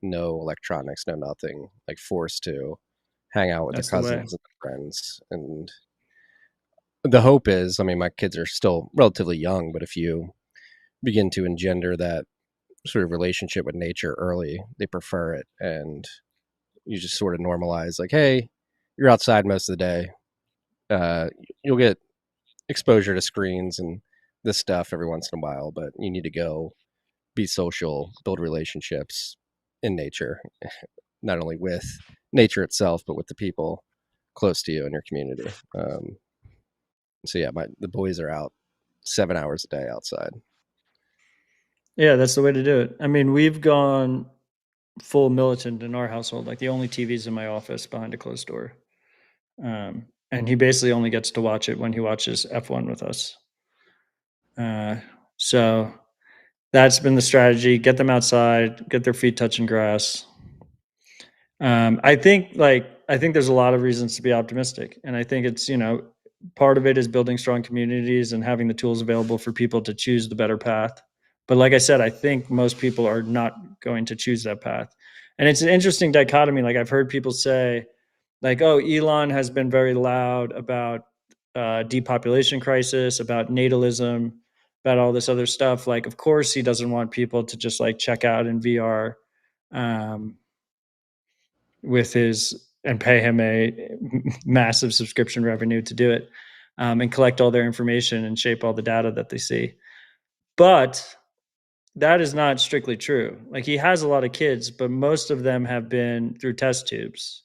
No electronics, no nothing. Like forced to hang out with That's their the way. cousins and their friends. And the hope is, I mean, my kids are still relatively young, but if you begin to engender that sort of relationship with nature early, they prefer it. And you just sort of normalize, like, hey, you're outside most of the day. You'll get exposure to screens and this stuff every once in a while, but you need to go be social, build relationships in nature, not only with nature itself, but with the people close to you in your community. So yeah, the boys are out 7 hours a day outside. Yeah, that's the way to do it. I mean, we've gone full militant in our household. Like the only TV's in my office behind a closed door. And he basically only gets to watch it when he watches F1 with us. So that's been the strategy. Get them outside, get their feet touching grass. I think there's a lot of reasons to be optimistic. And I think it's, part of it is building strong communities and having the tools available for people to choose the better path. But like I said, I think most people are not going to choose that path. And it's an interesting dichotomy. Like I've heard people say, like, oh, Elon has been very loud about depopulation crisis, about natalism, about all this other stuff. Like, of course, he doesn't want people to just like check out in VR with his and pay him a massive subscription revenue to do it, and collect all their information and shape all the data that they see. But that is not strictly true. Like he has a lot of kids, but most of them have been through test tubes.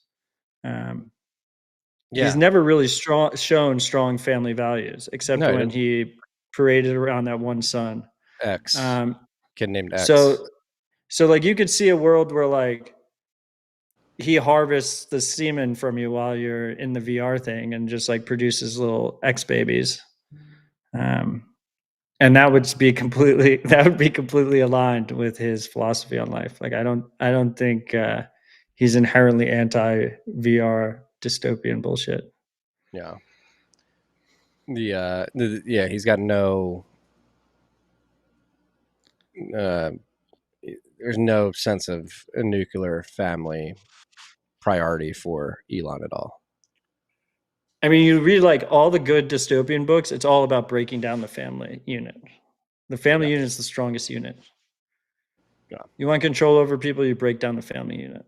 He's never really shown strong family values, except No, when he paraded around that one son. Kid named X. So like you could see a world where like he harvests the semen from you while you're in the VR thing and just like produces little X babies. And that would be completely aligned with his philosophy on life. Like I don't think he's inherently anti VR dystopian bullshit. Yeah. Yeah, he's got no there's no sense of a nuclear family priority for Elon at all. I mean, you read like all the good dystopian books, it's all about breaking down the family unit. The family unit is the strongest unit. Yeah. You want control over people, you break down the family unit.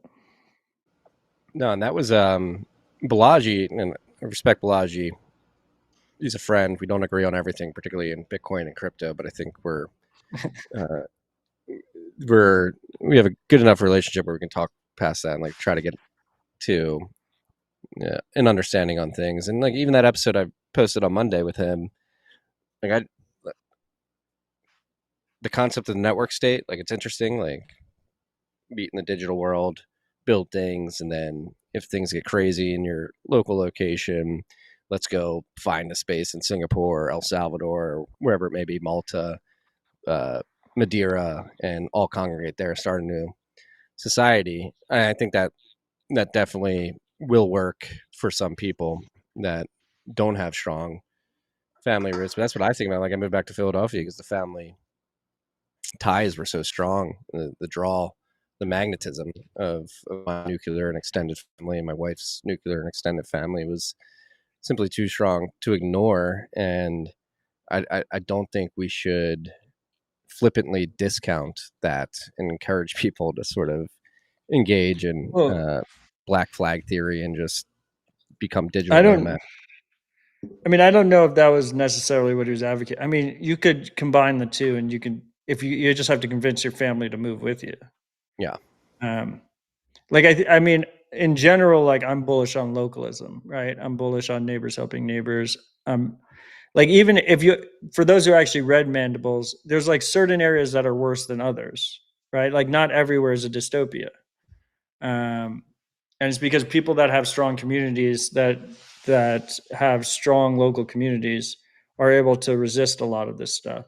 No, and that was Balaji, and I respect Balaji. He's a friend. We don't agree on everything, particularly in Bitcoin and crypto, but I think uh, we have a good enough relationship where we can talk past that and like try to get to an understanding on things. And like even that episode I posted on Monday with him, like the concept of the network state, like it's interesting, like meet in the digital world, build things, and then if things get crazy in your local location, let's go find a space in Singapore, El Salvador, or wherever it may be, Malta, Madeira, and all congregate there, start a new society. I think that definitely will work for some people that don't have strong family roots. But that's what I think about. Like I moved back to Philadelphia because the family ties were so strong. The draw, the magnetism of my nuclear and extended family and my wife's nuclear and extended family was simply too strong to ignore. And I don't think we should flippantly discount that and encourage people to sort of engage in black flag theory and just become digital nomad. I don't know if that was necessarily what he was advocating. I mean, you could combine the two, and you can if you just have to convince your family to move with you. Yeah. Like I mean, in general, like I'm bullish on localism, right? I'm bullish on neighbors helping neighbors. Like even if you, for those who actually read Mandibles, there's like certain areas that are worse than others, right? Like not everywhere is a dystopia. And it's because people that have strong communities that have strong local communities are able to resist a lot of this stuff.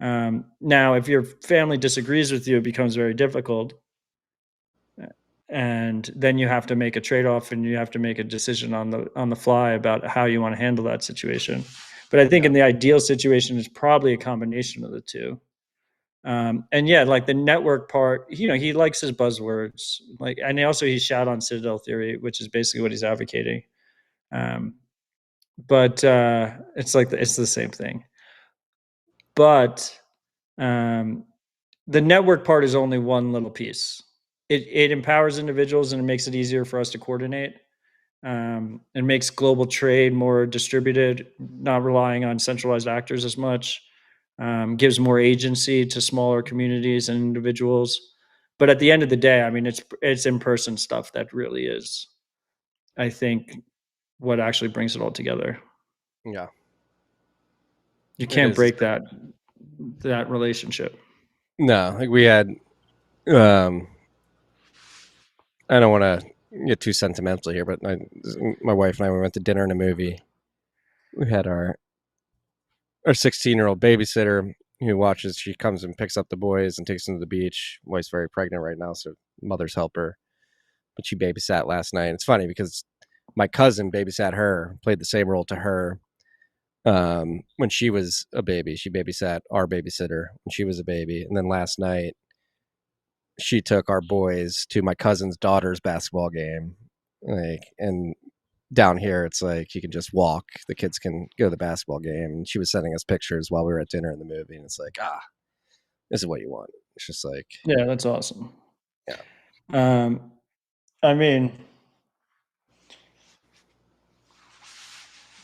Now, if your family disagrees with you, it becomes very difficult, and then you have to make a trade-off and you have to make a decision on the fly about how you want to handle that situation. But I think in the ideal situation, it's probably a combination of the two. And yeah, like the network part, he likes his buzzwords, like, and also he shout on Citadel theory, which is basically what he's advocating. But it's like it's the same thing. But the network part is only one little piece. It empowers individuals and it makes it easier for us to coordinate. It makes global trade more distributed, not relying on centralized actors as much. Gives more agency to smaller communities and individuals. But at the end of the day, I mean, it's in-person stuff that really is, I think, what actually brings it all together. Yeah. You can't break that relationship. No, like we had I don't want to get too sentimental here, but my wife and I, we went to dinner and a movie. We had our 16-year-old babysitter who watches. She comes and picks up the boys and takes them to the beach. Wife's very pregnant right now, so mother's help her. But she babysat last night. It's funny because my cousin babysat her, played the same role to her when she was a baby. She babysat our babysitter when she was a baby. And then last night, she took our boys to my cousin's daughter's basketball game. And down here, it's like you can just walk. The kids can go to the basketball game. And she was sending us pictures while we were at dinner in the movie. And it's like, this is what you want. It's just like, yeah, that's awesome. Yeah. I mean,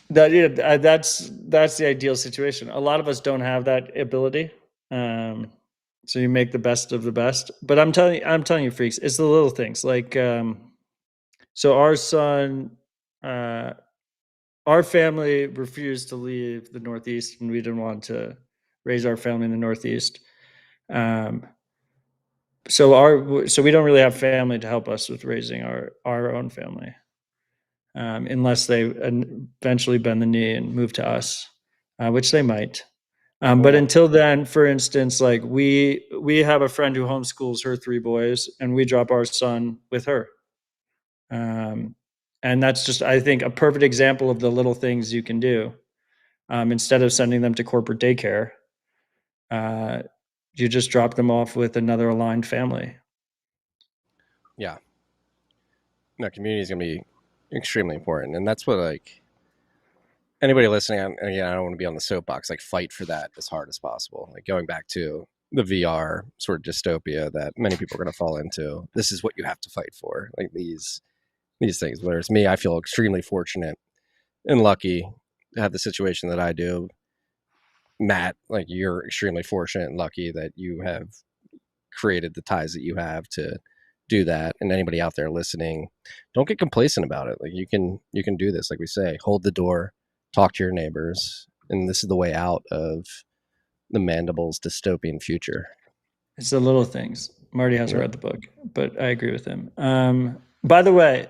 that's the ideal situation. A lot of us don't have that ability. So you make the best of the best. But I'm telling you, freaks, it's the little things. Like, so our son, our family refused to leave the Northeast, and we didn't want to raise our family in the Northeast. so we don't really have family to help us with raising our own family, unless they eventually bend the knee and move to us, which they might. But until then, for instance, like we have a friend who homeschools her 3 boys, and we drop our son with her. And that's just, I think, a perfect example of the little things you can do. Instead of sending them to corporate daycare, you just drop them off with another aligned family. Yeah. No, community is going to be extremely important. And that's what, like, anybody listening, and again, I don't want to be on the soapbox, like, fight for that as hard as possible. Like, going back to the VR sort of dystopia that many people are going to fall into, this is what you have to fight for. Like, these things. Whereas me, I feel extremely fortunate and lucky to have the situation that I do. Matt, like, you're extremely fortunate and lucky that you have created the ties that you have to do that. And anybody out there listening, don't get complacent about it. Like, you can do this. Like we say, hold the door, talk to your neighbors, and this is the way out of the Mandibles dystopian future. It's the little things. Marty hasn't read the book, but I agree with him. By the way,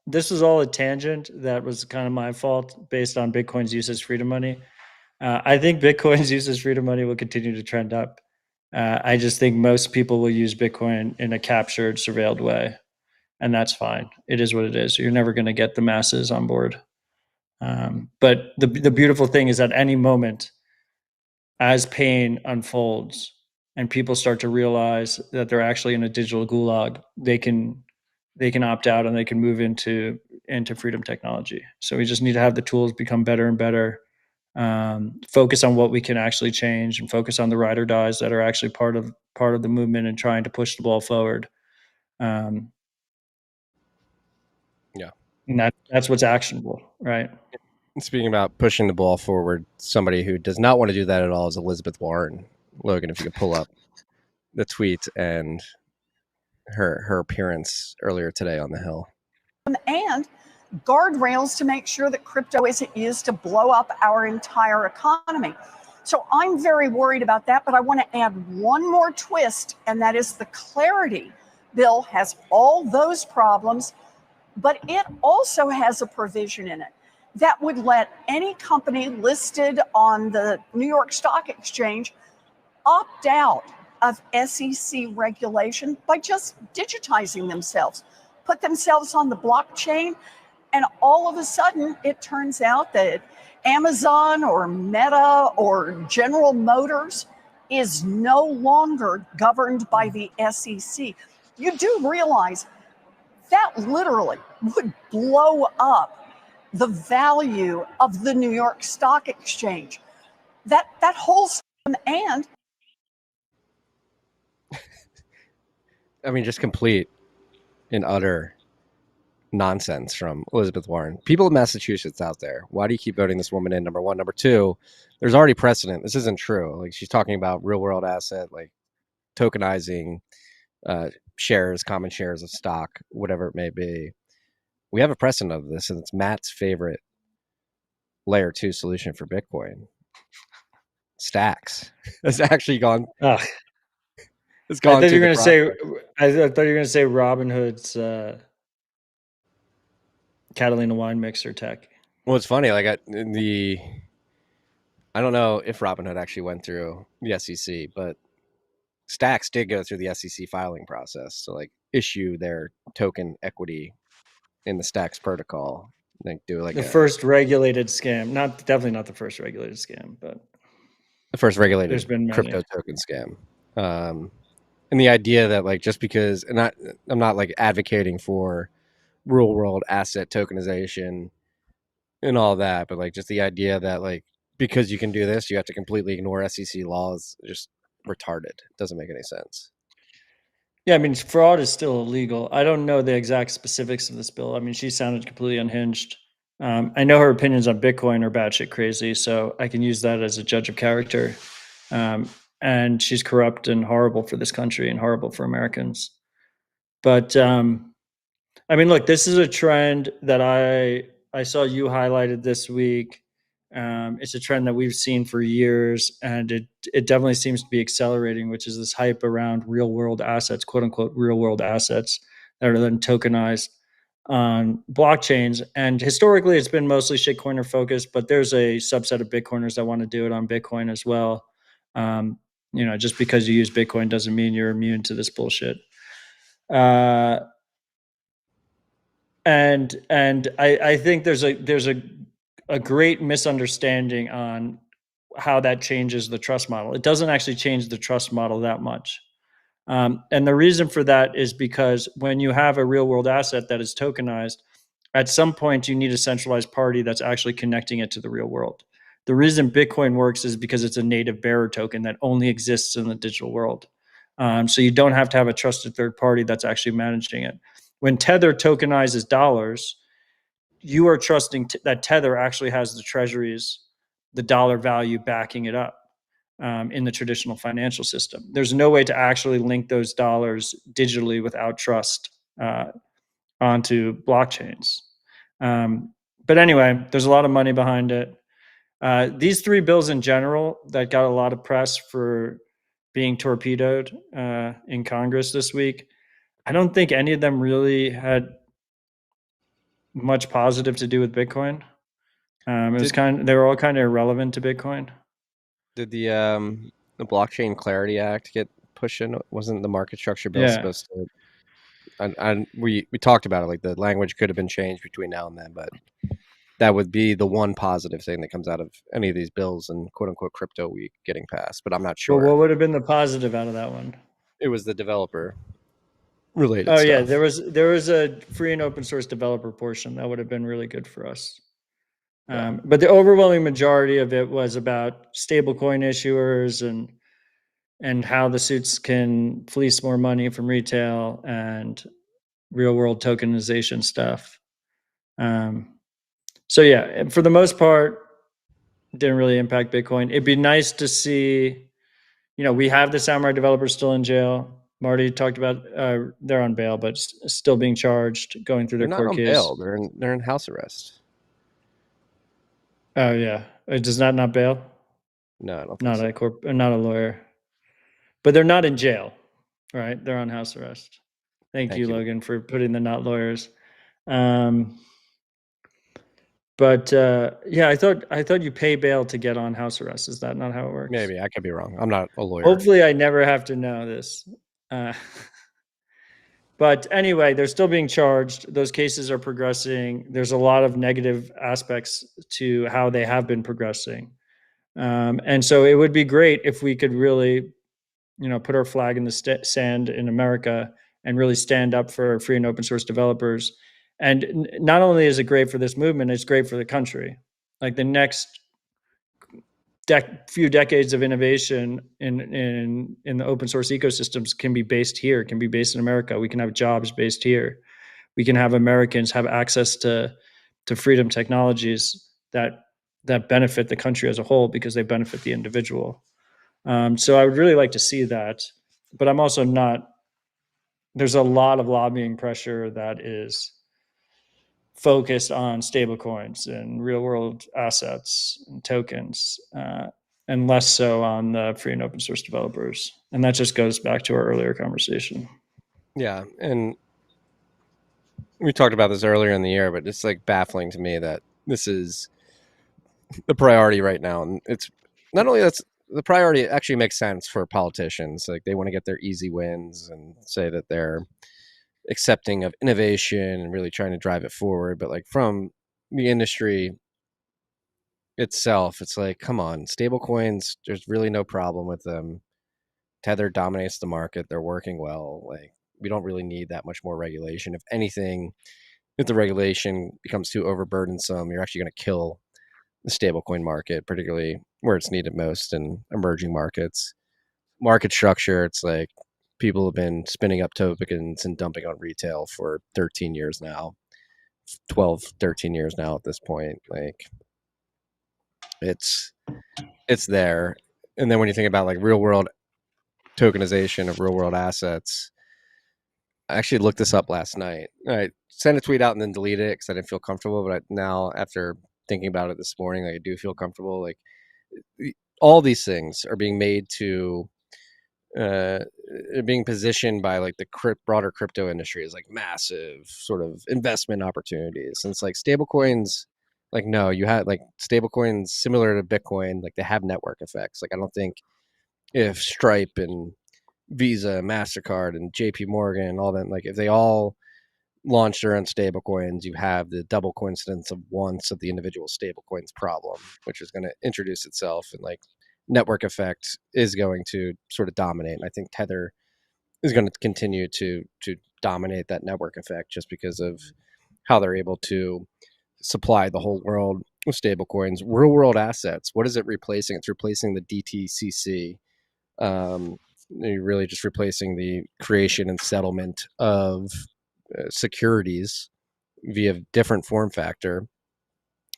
this was all a tangent that was kind of my fault based on Bitcoin's use as freedom money. I think Bitcoin's use as freedom money will continue to trend up. I just think most people will use Bitcoin in a captured, surveilled way, and that's fine. It is what it is. You're never going to get the masses on board. But the beautiful thing is, at any moment, as pain unfolds and people start to realize that they're actually in a digital gulag, they can opt out and they can move into freedom technology. So we just need to have the tools become better and better. Focus on what we can actually change, and focus on the ride or dies that are actually part of the movement and trying to push the ball forward. Yeah. And that's what's actionable, right? Speaking about pushing the ball forward, somebody who does not want to do that at all is Elizabeth Warren. Logan, if you could pull up the tweet and her appearance earlier today on the Hill. And guardrails to make sure that crypto isn't used to blow up our entire economy. So I'm very worried about that, but I want to add one more twist, and that is the Clarity bill has all those problems, but it also has a provision in it that would let any company listed on the New York Stock Exchange opt out of SEC regulation by just digitizing themselves, put themselves on the blockchain, and all of a sudden it turns out that Amazon or Meta or General Motors is no longer governed by the SEC. You do realize that literally would blow up the value of the New York Stock Exchange. That whole system, and I mean, just complete and utter nonsense from Elizabeth Warren. People in Massachusetts out there, why do you keep voting this woman in? Number one. Number two, there's already precedent. This isn't true. Like, she's talking about real world asset, like tokenizing shares, common shares of stock, whatever it may be. We have a precedent of this, and it's Matt's favorite layer 2 solution for Bitcoin. Stacks has actually gone. It's gone. I thought you were going to say. I thought you were going to say Robinhood's Catalina wine mixer tech. Well, it's funny. Like, I don't know if Robinhood actually went through the SEC, but Stacks did go through the SEC filing process to, like, issue their token equity in the Stacks protocol. Like, do like the first regulated scam. Definitely not the first regulated scam, but the first regulated there's been crypto token scam. And the idea that, like, just because, and I'm not like advocating for real world asset tokenization and all that, but like just the idea that, like, because you can do this, you have to completely ignore SEC laws, just retarded. It doesn't make any sense. Yeah, I mean, fraud is still illegal. I don't know the exact specifics of this bill. I mean, she sounded completely unhinged. I know her opinions on Bitcoin are batshit crazy, so I can use that as a judge of character. And she's corrupt and horrible for this country and horrible for Americans. But I mean, look, this is a trend that I saw you highlighted this week. It's a trend that we've seen for years, and it definitely seems to be accelerating, which is this hype around real world assets, quote unquote, real world assets that are then tokenized on blockchains. And historically, it's been mostly shitcoiner focused, but there's a subset of Bitcoiners that want to do it on Bitcoin as well. Just because you use Bitcoin doesn't mean you're immune to this bullshit. And I think there's a great misunderstanding on how that changes the trust model. It doesn't actually change the trust model that much. And the reason for that is because when you have a real world asset that is tokenized, at some point you need a centralized party that's actually connecting it to the real world. The reason Bitcoin works is because it's a native bearer token that only exists in the digital world. So you don't have to have a trusted third party that's actually managing it. When Tether tokenizes dollars, you are trusting that Tether actually has the treasuries, the dollar value backing it up. In the traditional financial system, there's no way to actually link those dollars digitally without trust onto blockchains. But anyway, there's a lot of money behind it. These three bills in general that got a lot of press for being torpedoed in Congress this week, I don't think any of them really had much positive to do with Bitcoin. They were all kind of irrelevant to Bitcoin. Did the Blockchain Clarity Act get pushed in? Wasn't the market structure bill supposed to? And we talked about it, like the language could have been changed between now and then, but that would be the one positive thing that comes out of any of these bills and quote unquote crypto week getting passed. But I'm not sure. Well, what would have been the positive out of that one? It was the developer related stuff. Yeah, there was a free and open source developer portion that would have been really good for us. But the overwhelming majority of it was about stablecoin issuers and how the suits can fleece more money from retail and real world tokenization stuff. So yeah, for the most part, it didn't really impact Bitcoin. It'd be nice to see, we have the Samurai developers still in jail. Marty talked about they're on bail, but still being charged, going through their court case. Bail. They're in house arrest. Oh yeah, does that not bail? No, I don't think so. Not a lawyer, but they're not in jail, right? They're on house arrest. Thank you, Logan, for putting the not lawyers. But yeah, I thought you pay bail to get on house arrest. Is that not how it works? Maybe I could be wrong. I'm not a lawyer. Hopefully, I never have to know this. But anyway, they're still being charged. Those cases are progressing. There's a lot of negative aspects to how they have been progressing. And so it would be great if we could really, put our flag in the sand in America and really stand up for free and open source developers. And not only is it great for this movement, it's great for the country. Like the next few decades of innovation in the open source ecosystems can be based here, can be based in America. We can have jobs based here. We can have Americans have access to freedom technologies that benefit the country as a whole because they benefit the individual. So I would really like to see that, but I'm also not. There's a lot of lobbying pressure that is focused on stablecoins and real world assets and tokens, and less so on the free and open source developers. And that just goes back to our earlier conversation. Yeah. And we talked about this earlier in the year, but it's like baffling to me that this is the priority right now. And it's not only that's the priority, it actually makes sense for politicians. Like they want to get their easy wins and say that they're accepting of innovation and really trying to drive it forward. But like from the industry itself, it's like, come on, stable coins, there's really no problem with them. Tether dominates the market. They're working well. Like we don't really need that much more regulation. If anything, if the regulation becomes too overburdensome, you're actually going to kill the stablecoin market, particularly where it's needed most in emerging markets. Market structure, it's like people have been spinning up tokens and dumping on retail for 13 years now, 12, 13 years now at this point. Like it's there. And then when you think about like real world tokenization of real world assets, I actually looked this up last night. I sent a tweet out and then deleted it because I didn't feel comfortable. But now after thinking about it this morning. Like, I do feel comfortable. Like, all these things are being made to being positioned by like the broader crypto industry as like massive sort of investment opportunities. And it's like stablecoins, like, no, you had like stablecoins similar to Bitcoin, like they have network effects. Like, I don't think if Stripe and Visa, MasterCard and JP Morgan and all that, like if they all launch their own stablecoins, you have the double coincidence of once of the individual stablecoins problem, which is going to introduce itself, and like network effect is going to sort of dominate. And I think Tether is going to continue to dominate that network effect just because of how they're able to supply the whole world with stablecoins. Real world assets, what is it replacing? It's replacing the DTCC. You're really just replacing the creation and settlement of securities via different form factor.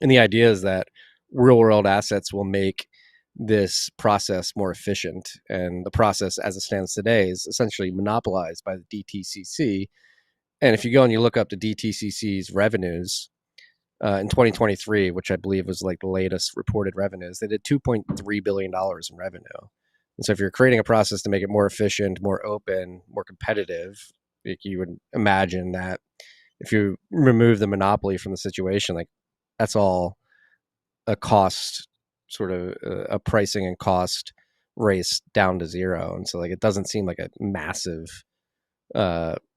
And the idea is that real world assets will make this process more efficient. And the process as it stands today is essentially monopolized by the DTCC. And if you go and you look up the DTCC's revenues in 2023, which I believe was like the latest reported revenues, they did $2.3 billion in revenue. And so if you're creating a process to make it more efficient, more open, more competitive, like you would imagine that if you remove the monopoly from the situation, like that's all a cost, sort of a pricing and cost race down to zero. And so like it doesn't seem like a massive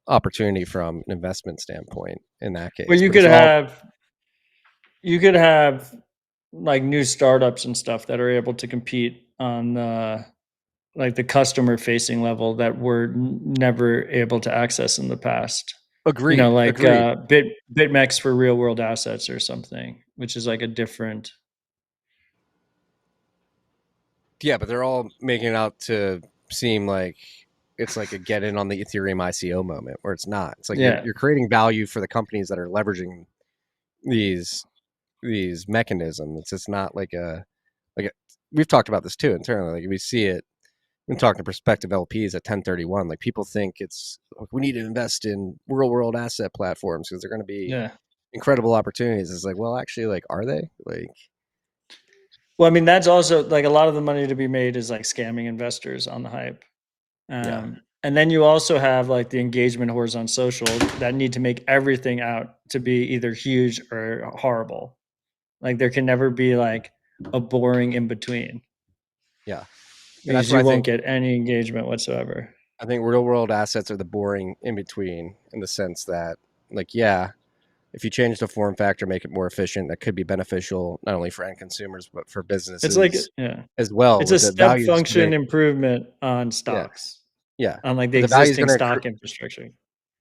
opportunity from an investment standpoint in that case. Well, you could have like new startups and stuff that are able to compete on like the customer facing level that were never able to access in the past. Agreed. You know, like Agreed. BitMEX for real world assets or something, which is like a different. Yeah, but they're all making it out to seem like it's like a get in on the Ethereum ICO moment, where it's not. It's like you're creating value for the companies that are leveraging these mechanisms. It's just not like we've talked about this too internally. Like we see it. We're talking to prospective LPs at 1031. Like people think it's we need to invest in real world asset platforms because they're going to be incredible opportunities. It's like, well, actually, like, are they? Like, well, I mean, that's also like a lot of the money to be made is like scamming investors on the hype. And then you also have like the engagement whores on social that need to make everything out to be either huge or horrible. Like there can never be like a boring in between. Yeah. Because you won't get any engagement whatsoever. I think real world assets are the boring in between, in the sense that, like, yeah, if you change the form factor, make it more efficient, that could be beneficial not only for end consumers but for businesses. It's like as well. It's a step function improvement on stocks. Yeah. On like the existing stock infrastructure.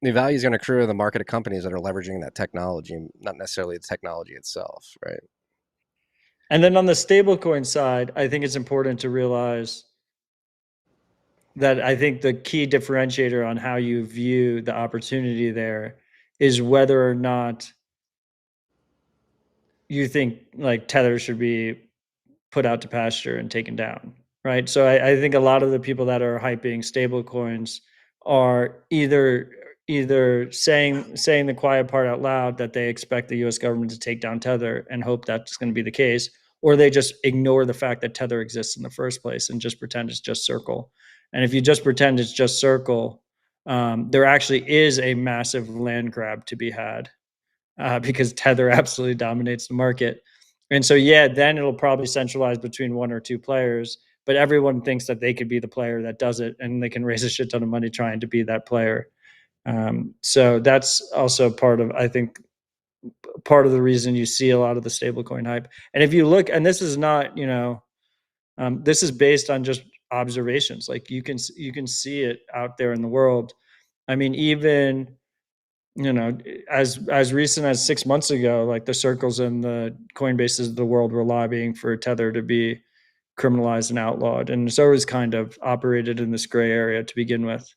The value is going to accrue to the market of companies that are leveraging that technology, not necessarily the technology itself, right? And then on the stablecoin side, I think it's important to realize that I think the key differentiator on how you view the opportunity there is whether or not you think like Tether should be put out to pasture and taken down, right? So I think a lot of the people that are hyping stablecoins are either saying the quiet part out loud that they expect the U.S. government to take down Tether and hope that's going to be the case, or they just ignore the fact that Tether exists in the first place and just pretend it's just Circle. And if you just pretend it's just Circle, there actually is a massive land grab to be had because Tether absolutely dominates the market. And so, then it'll probably centralize between one or two players, but everyone thinks that they could be the player that does it and they can raise a shit ton of money trying to be that player. So that's also part of the reason you see a lot of the stablecoin hype. And if you look, and this is not, this is based on just observations. Like you can see it out there in the world. I mean, even, as recent as 6 months ago, like the Circles and the Coinbases of the world were lobbying for Tether to be criminalized and outlawed. And it's always kind of operated in this gray area to begin with.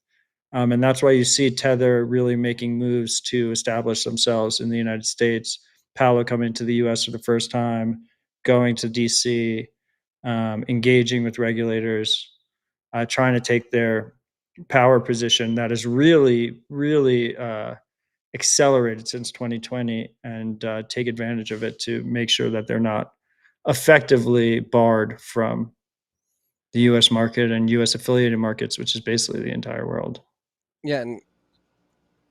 And that's why you see Tether really making moves to establish themselves in the United States. Powell coming to the US for the first time, going to DC, engaging with regulators, trying to take their power position that is really, really accelerated since 2020 and take advantage of it to make sure that they're not effectively barred from the US market and US affiliated markets, which is basically the entire world. Yeah, and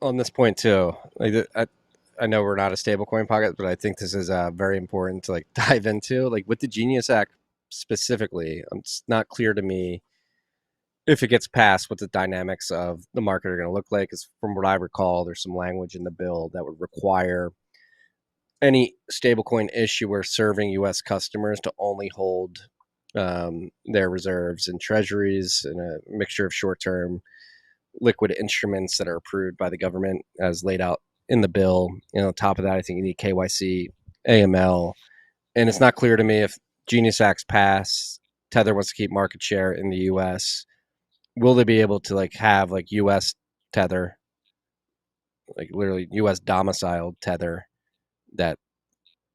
on this point too, like I know we're not a stablecoin pocket, but I think this is very important to like dive into. Like with the Genius Act specifically, it's not clear to me if it gets passed what the dynamics of the market are going to look like. Because from what I recall, there's some language in the bill that would require any stablecoin issuer serving U.S. customers to only hold their reserves in treasuries and a mixture of short-term liquid instruments that are approved by the government as laid out in the bill. And on top of that, I think you need KYC, AML, and it's not clear to me if Genius Act's pass, Tether wants to keep market share in the U.S. Will they be able to like have like U.S. Tether, like literally U.S. domiciled Tether that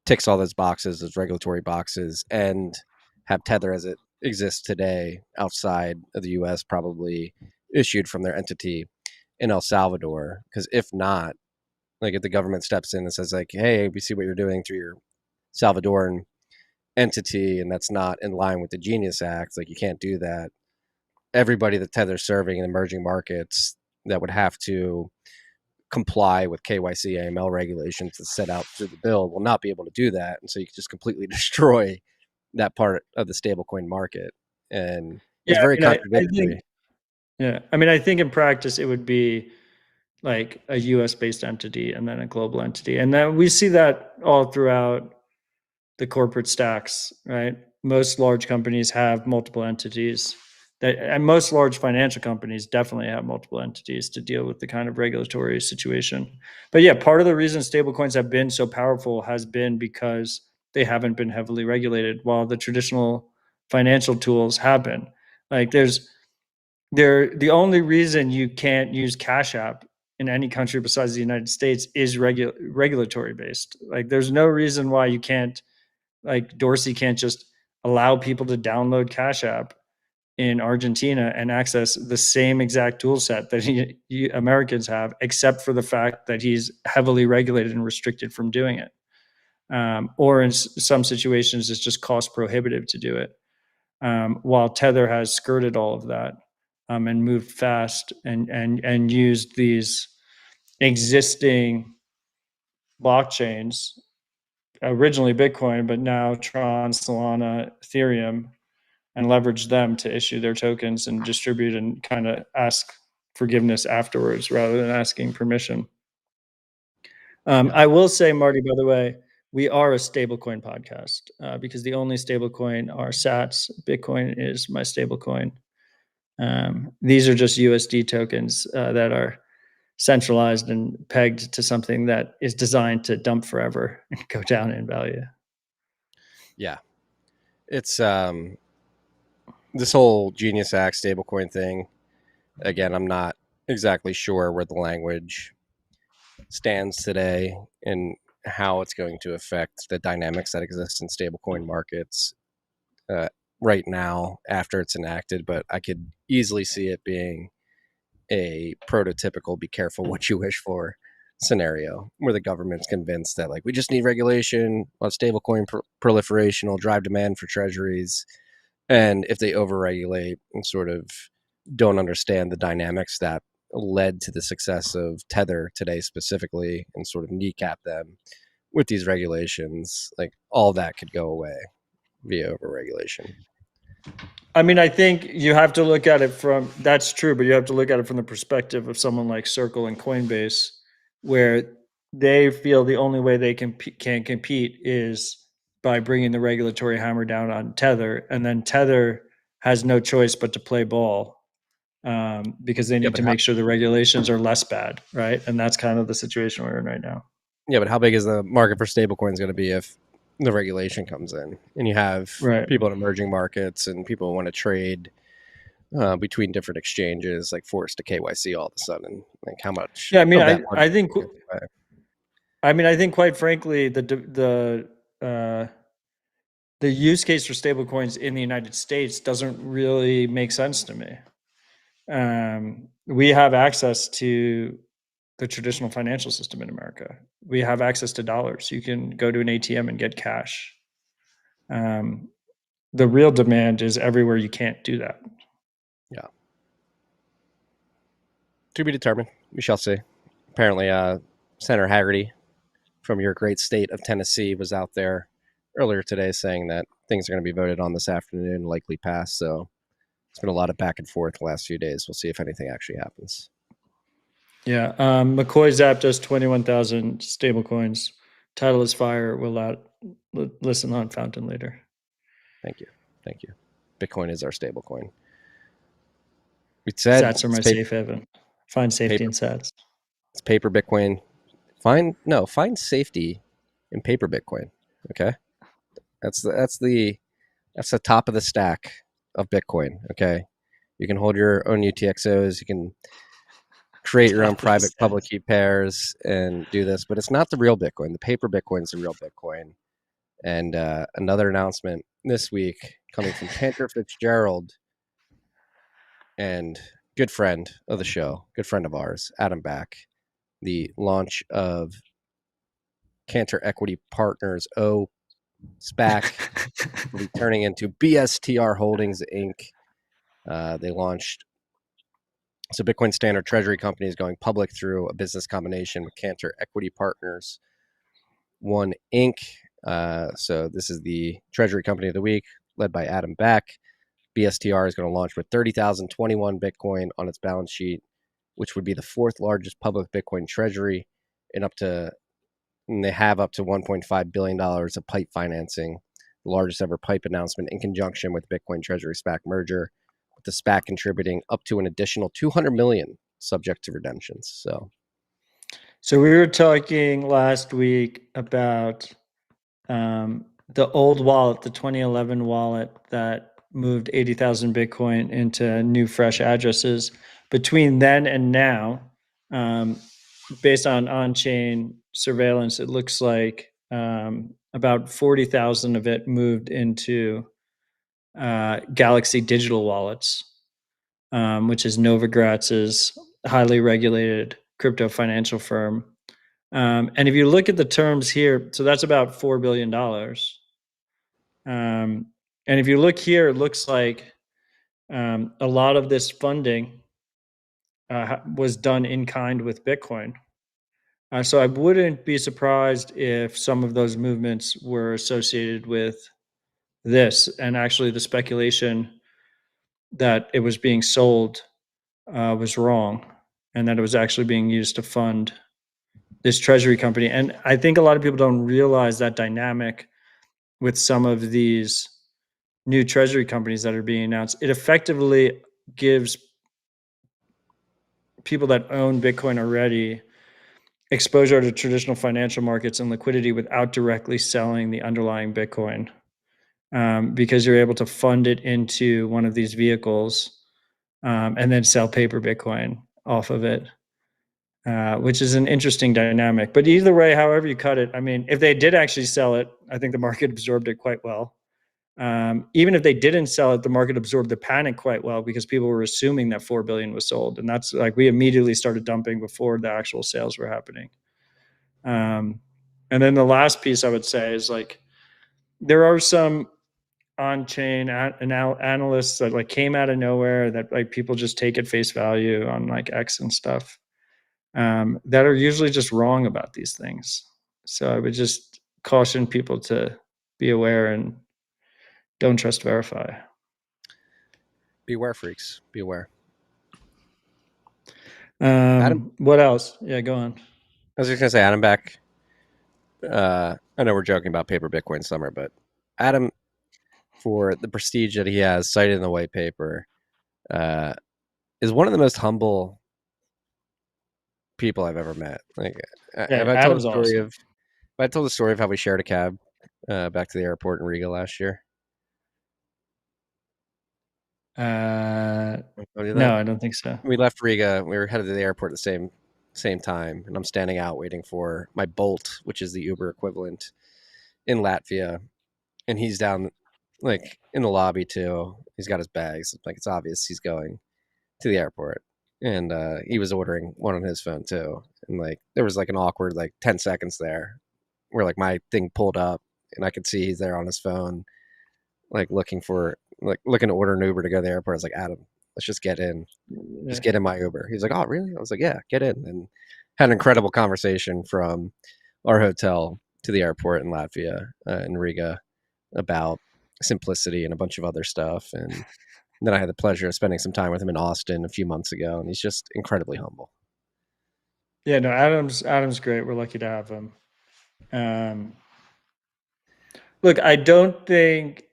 ticks all those boxes, those regulatory boxes, and have Tether as it exists today outside of the U.S., probably issued from their entity in El Salvador? Because if not, like if the government steps in and says like, hey, we see what you're doing through your Salvadoran entity and that's not in line with the Genius Act, like you can't do that. Everybody that Tether's serving in emerging markets that would have to comply with KYC AML regulations that's set out through the bill will not be able to do that. And so you can just completely destroy that part of the stablecoin market. And it's very contradictory. I think in practice it would be like a US based entity and then a global entity. And then we see that all throughout the corporate stacks, right? Most large companies have multiple entities and most large financial companies definitely have multiple entities to deal with the kind of regulatory situation. But yeah, part of the reason stablecoins have been so powerful has been because they haven't been heavily regulated, while the traditional financial tools have been. Like the only reason you can't use Cash App in any country besides the United States is regulatory based. Like there's no reason why you can't, like Dorsey can't just allow people to download Cash App in Argentina and access the same exact tool set that Americans have, except for the fact that he's heavily regulated and restricted from doing it. Or in some situations, it's just cost prohibitive to do it. While Tether has skirted all of that and moved fast and used these existing blockchains, originally Bitcoin, but now Tron, Solana, Ethereum, and leverage them to issue their tokens and distribute and kind of ask forgiveness afterwards rather than asking permission. I will say, Marty, by the way, we are a stablecoin podcast because the only stablecoin are sats. Bitcoin is my stablecoin. These are just USD tokens that are centralized and pegged to something that is designed to dump forever and go down in value. Yeah. It's this whole Genius Act stablecoin thing. Again, I'm not exactly sure where the language stands today and how it's going to affect the dynamics that exist in stablecoin markets right now after it's enacted. But I could easily see it being a prototypical be careful what you wish for scenario where the government's convinced that like we just need regulation on stablecoin proliferation will drive demand for treasuries, and if they overregulate and sort of don't understand the dynamics that led to the success of Tether today specifically and sort of kneecap them with these regulations, like all that could go away via overregulation. I think you have to look at it from, that's true, but you have to look at it from the perspective of someone like Circle and Coinbase, where they feel the only way they can compete is by bringing the regulatory hammer down on Tether, and then Tether has no choice but to play ball because they need to make sure the regulations are less bad, right? And that's kind of the situation we're in right now. Yeah, but how big is the market for stablecoins going to be if the regulation comes in and you have people in emerging markets and people who want to trade between different exchanges, like forced to KYC all of a sudden? Like how much? Yeah, I think quite frankly, the use case for stablecoins in the United States doesn't really make sense to me. We have access to the traditional financial system in America. We have access to dollars. You can go to an ATM and get cash. The real demand is everywhere you can't do that. Yeah. To be determined. We shall see. Apparently, Senator Haggerty from your great state of Tennessee was out there earlier today saying that things are going to be voted on this afternoon and likely pass. So it's been a lot of back and forth the last few days. We'll see if anything actually happens. Yeah. McCoy zapped us 21,000 stable coins. Title is fire. We'll listen on Fountain later. Thank you. Thank you. Bitcoin is our stable coin. We said sats are my safe haven. Find safety in sats. It's paper Bitcoin. Find safety in paper Bitcoin. Okay. That's the top of the stack of Bitcoin. Okay. You can hold your own UTXOs. You can create your own private public key pairs and do this, but it's not the real Bitcoin. The paper Bitcoin is the real Bitcoin. And another announcement this week coming from Cantor Fitzgerald and good friend of the show, good friend of ours, Adam Back, the launch of Cantor Equity Partners O SPAC will be turning into BSTR Holdings Inc. They launched. So Bitcoin Standard Treasury Company is going public through a business combination with Cantor Equity Partners One Inc. So this is the Treasury Company of the Week, led by Adam Back. BSTR is going to launch with 30,021 Bitcoin on its balance sheet, which would be the fourth largest public Bitcoin treasury, and they have up to $1.5 billion of PIPE financing, the largest ever PIPE announcement in conjunction with Bitcoin Treasury SPAC merger, with the SPAC contributing up to an additional $200 million subject to redemptions. So we were talking last week about the old wallet, the 2011 wallet that moved 80,000 Bitcoin into new fresh addresses. Between then and now, based on on-chain surveillance, it looks like about 40,000 of it moved into Galaxy Digital Wallets, which is Novigratz's highly regulated crypto financial firm. And if you look at the terms here, so that's about $4 billion. And if you look here, it looks like a lot of this funding was done in kind with Bitcoin. So I wouldn't be surprised if some of those movements were associated with this, and actually the speculation that it was being sold was wrong, and that it was actually being used to fund this treasury company. And I think a lot of people don't realize that dynamic with some of these new treasury companies that are being announced. It effectively gives people that own Bitcoin already exposure to traditional financial markets and liquidity without directly selling the underlying Bitcoin, because you're able to fund it into one of these vehicles and then sell paper Bitcoin off of it, which is an interesting dynamic. But either way, however you cut it, I mean, if they did actually sell it, I think the market absorbed it quite well. Even if they didn't sell it, the market absorbed the panic quite well, because people were assuming that 4 billion was sold. And that's like, we immediately started dumping before the actual sales were happening. And then the last piece I would say is, like, there are some on-chain analysts that like came out of nowhere that like people just take at face value on like X and stuff, that are usually just wrong about these things. So I would just caution people to be aware and don't trust verify. Beware, freaks. Beware. Adam, what else? Yeah, go on. I was just going to say, Adam Back. I know we're joking about paper Bitcoin summer, but Adam, for the prestige that he has cited in the white paper, is one of the most humble people I've ever met. Like, have I told the story awesome. I told the story of how we shared a cab back to the airport in Riga last year? No, I don't think so. We left Riga. We were headed to the airport at the same time, and I'm standing out waiting for my Bolt, which is the Uber equivalent in Latvia, and he's down like in the lobby too. He's got his bags. Like, it's obvious he's going to the airport. and he was ordering one on his phone too. And like there was like an awkward like 10 seconds there where like my thing pulled up and I could see he's there on his phone, like looking to order an Uber to go to the airport. I was like, Adam, let's just get in. Just get in my Uber. He's like, oh, really? I was like, yeah, get in. And had an incredible conversation from our hotel to the airport in Latvia, in Riga, about simplicity and a bunch of other stuff. And then I had the pleasure of spending some time with him in Austin a few months ago, and he's just incredibly humble. Yeah, no, Adam's great. We're lucky to have him. Look, I don't think.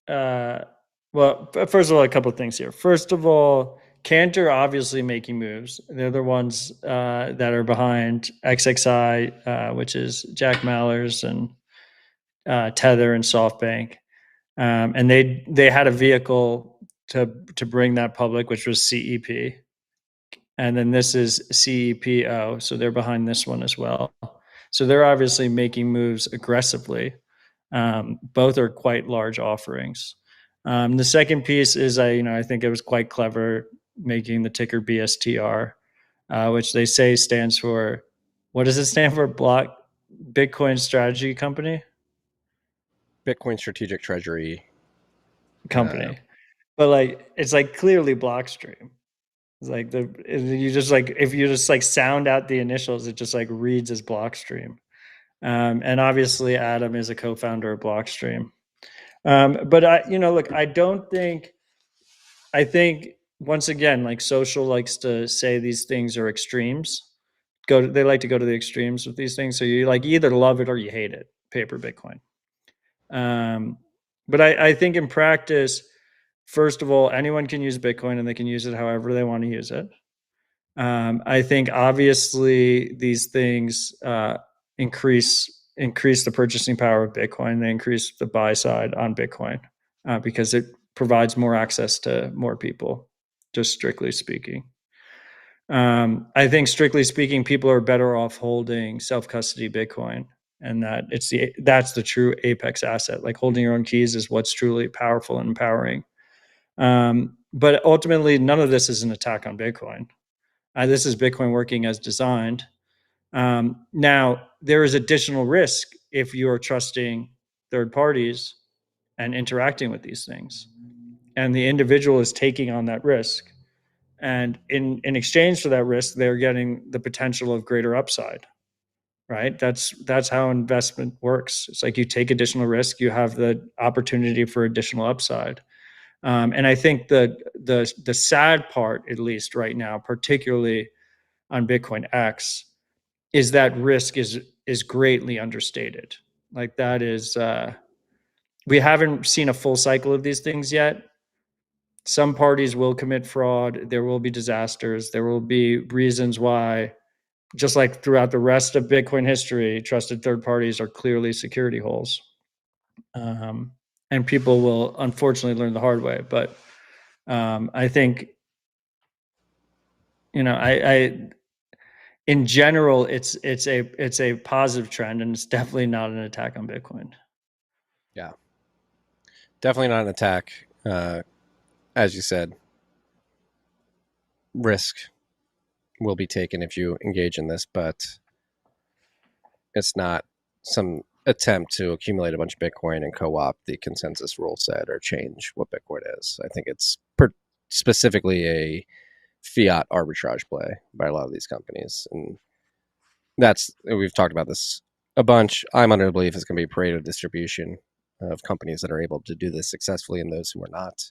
Well, first of all, a couple of things here. First of all, Cantor obviously making moves. They're the ones that are behind XXI, which is Jack Mallers and Tether and SoftBank, and they had a vehicle to bring that public, which was CEP, and then this is CEPO, so they're behind this one as well. So they're obviously making moves aggressively. Both are quite large offerings. The second piece is I think it was quite clever making the ticker BSTR, which they say stands for, what does it stand for? Bitcoin Strategy Company. Bitcoin Strategic Treasury Company, but like it's like clearly Blockstream. It's like you just like if you just like sound out the initials, it just like reads as Blockstream. And obviously Adam is a co-founder of Blockstream. But look, I think once again, like social likes to say these things are extremes. They like to go to the extremes with these things. So you like either love it or you hate it, paper Bitcoin. But I think in practice, first of all, anyone can use Bitcoin and they can use it however they want to use it. I think obviously these things increase the purchasing power of Bitcoin. They increase the buy side on Bitcoin because it provides more access to more people, just strictly speaking. I think strictly speaking, people are better off holding self-custody Bitcoin, and that's the true apex asset. Like holding your own keys is what's truly powerful and empowering. But ultimately, none of this is an attack on Bitcoin. This is Bitcoin working as designed. Now, there is additional risk if you're trusting third parties and interacting with these things. And the individual is taking on that risk. And in exchange for that risk, they're getting the potential of greater upside, right? That's how investment works. It's like you take additional risk, you have the opportunity for additional upside. And I think the sad part, at least right now, particularly on Bitcoin X, is that risk is greatly understated. Like that is, we haven't seen a full cycle of these things yet. Some parties will commit fraud. There will be disasters. There will be reasons why, just like throughout the rest of Bitcoin history, trusted third parties are clearly security holes. And people will unfortunately learn the hard way. But I think, I in general, it's a positive trend, and it's definitely not an attack on Bitcoin. Yeah, definitely not an attack. As you said, risk will be taken if you engage in this, but it's not some attempt to accumulate a bunch of Bitcoin and co-opt the consensus rule set or change what Bitcoin is. I think it's specifically a fiat arbitrage play by a lot of these companies. And we've talked about this a bunch. I'm under the belief it's going to be a parade of distribution of companies that are able to do this successfully and those who are not.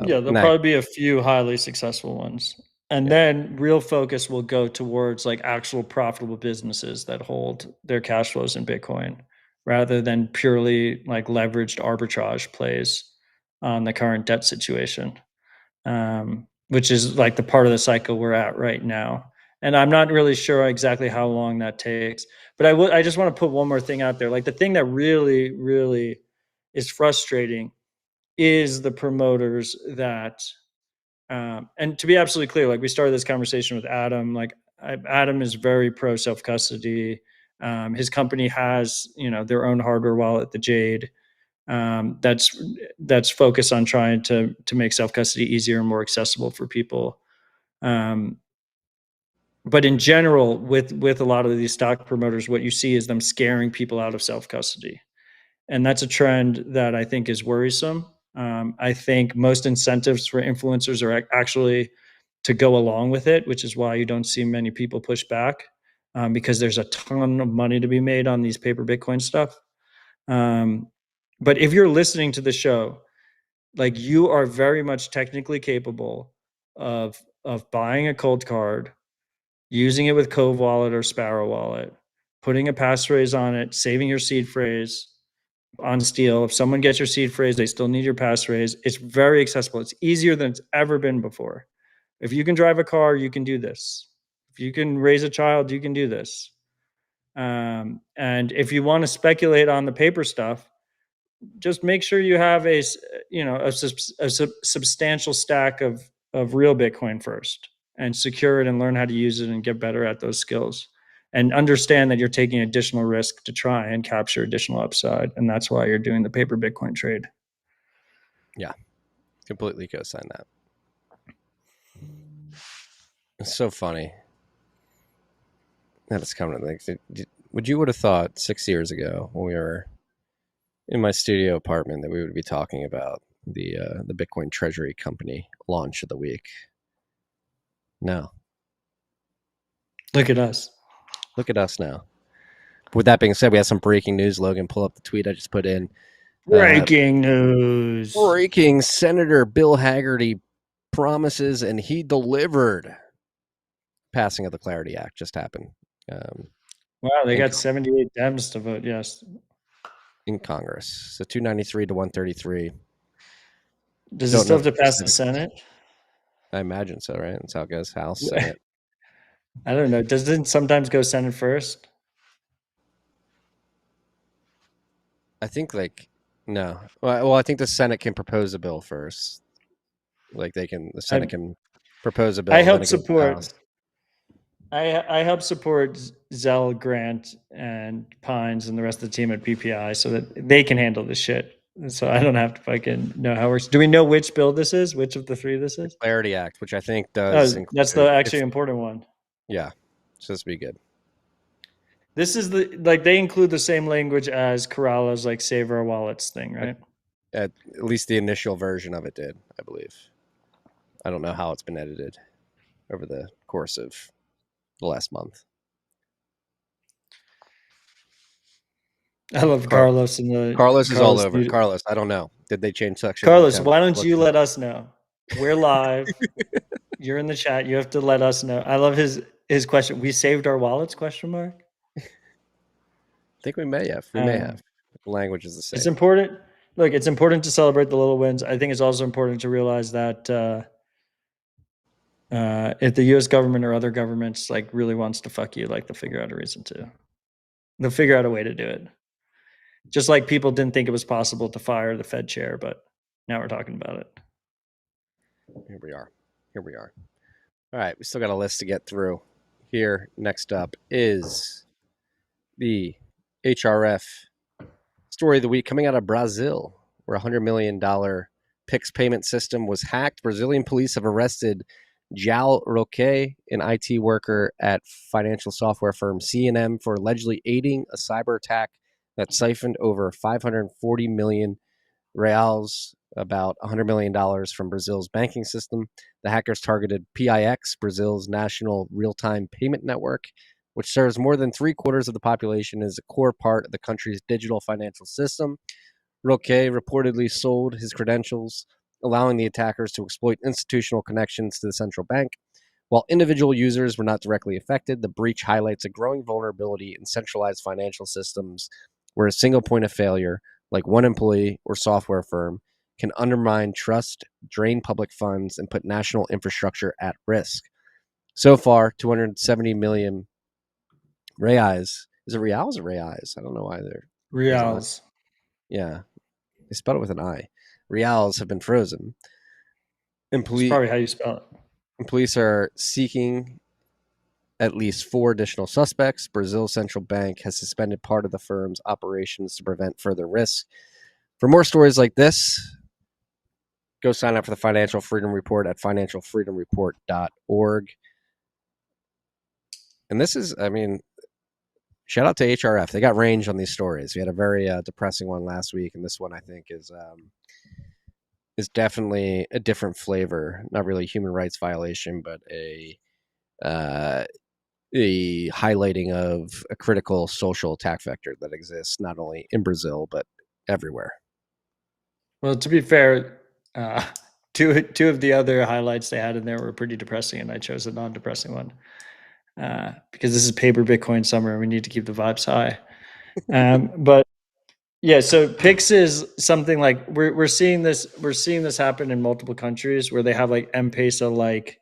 Yeah, there'll probably be a few highly successful ones. And then real focus will go towards like actual profitable businesses that hold their cash flows in Bitcoin rather than purely like leveraged arbitrage plays on the current debt situation, which is like the part of the cycle we're at right now. And I'm not really sure exactly how long that takes. But I just want to put one more thing out there. Like the thing that really, really is frustrating is the promoters that, and to be absolutely clear, like we started this conversation with Adam, like Adam is very pro self-custody. His company has, their own hardware wallet, the Jade, that's focused on trying to make self-custody easier and more accessible for people. But in general, with a lot of these stock promoters, what you see is them scaring people out of self-custody. And that's a trend that I think is worrisome. I think most incentives for influencers are actually to go along with it, which is why you don't see many people push back, because there's a ton of money to be made on these paper Bitcoin stuff. But if you're listening to the show, like, you are very much technically capable of buying a cold card, using it with Cove Wallet or Sparrow Wallet, putting a passphrase on it, saving your seed phrase on Steel. If someone gets your seed phrase, they still need your passphrase. It's very accessible. It's easier than it's ever been before. If you can drive a car, you can do this. If you can raise a child, you can do this. And if you want to speculate on the paper stuff, just make sure you have a substantial stack of real Bitcoin first, and secure it and learn how to use it and get better at those skills, and understand that you're taking additional risk to try and capture additional upside. And that's why you're doing the paper Bitcoin trade. Yeah, completely co-sign that. It's so funny that it's coming. Like, would you would have thought 6 years ago when we were in my studio apartment that we would be talking about the Bitcoin Treasury Company launch of the week? No. Look at us. Look at us now. With that being said, we have some breaking news. Logan, pull up the tweet I just put in. Breaking news. Breaking: Senator Bill Hagerty promises and he delivered. Passing of the Clarity Act just happened. Wow, they got 78 Dems to vote yes. In Congress. So 293 to 133. Does it still have to pass the Senate? I imagine so, right? That's how it goes. House, Senate. I don't know. Doesn't it sometimes go Senate first? I think, like, no. Well, I think the Senate can propose a bill first. Like, the Senate can propose a bill. I help support. I help support Zell, Grant, and Pines and the rest of the team at PPI so that they can handle this shit. So I don't have to fucking know how it works. Do we know which bill this is? Which of the three this is? The Clarity Act, which I think does. That's the actually important one. Yeah, so this would be good. This is they include the same language as Corrales, like Save Our Wallets thing, right? At least the initial version of it did, I believe. I don't know how it's been edited over the course of the last month. I love Carlos and the Carlos is all over. Carlos, I don't know. Did they change section? Carlos, why don't you let us know? We're live. You're in the chat. You have to let us know. I love his question. We saved our wallets? Question mark. I think we may have. We may have. The language is the same. It's important. Look, it's important to celebrate the little wins. I think it's also important to realize that if the U.S. government or other governments like really wants to fuck you, like they'll figure out a reason to. They'll figure out a way to do it. Just like people didn't think it was possible to fire the Fed chair, but now we're talking about it. Here we are. All right, we still got a list to get through. Here, next up is the HRF story of the week coming out of Brazil, where a $100 million PIX payment system was hacked. Brazilian police have arrested João Roque, an IT worker at financial software firm C&M, for allegedly aiding a cyber attack that siphoned over 540 million reais, about $100 million from Brazil's banking system. The hackers targeted PIX, Brazil's national real-time payment network, which serves more than 3/4 of the population as a core part of the country's digital financial system. Roque reportedly sold his credentials, allowing the attackers to exploit institutional connections to the central bank. While individual users were not directly affected, the breach highlights a growing vulnerability in centralized financial systems where a single point of failure, like one employee or software firm, can undermine trust, drain public funds, and put national infrastructure at risk. So far, 270 million reais. Is it reals or reais? I don't know why they're reals. Yeah, they spell it with an I. Reals have been frozen. That's probably how you spell it. And police are seeking at least 4 additional suspects. Brazil's central bank has suspended part of the firm's operations to prevent further risks. For more stories like this, Go sign up for the Financial Freedom Report at financialfreedomreport.org. And this is, I mean, shout out to HRF. They got range on these stories. We had a very depressing one last week, and this one I think is definitely a different flavor. Not really a human rights violation, but a highlighting of a critical social attack vector that exists not only in Brazil but everywhere. Well, to be fair, two of the other highlights they had in there were pretty depressing, and I chose a non-depressing one because this is paper Bitcoin summer. We need to keep the vibes high. But yeah, so Pix is something like we're seeing this happen in multiple countries where they have like M-Pesa, like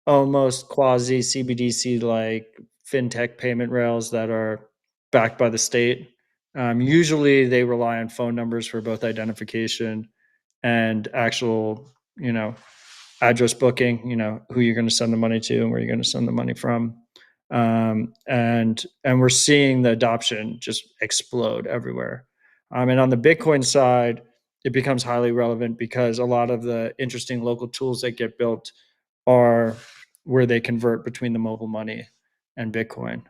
almost quasi CBDC like fintech payment rails that are backed by the state. Usually they rely on phone numbers for both identification and actual, address booking, who you're going to send the money to and where you're going to send the money from. And we're seeing the adoption just explode everywhere. And on the Bitcoin side, it becomes highly relevant because a lot of the interesting local tools that get built are where they convert between the mobile money and Bitcoin.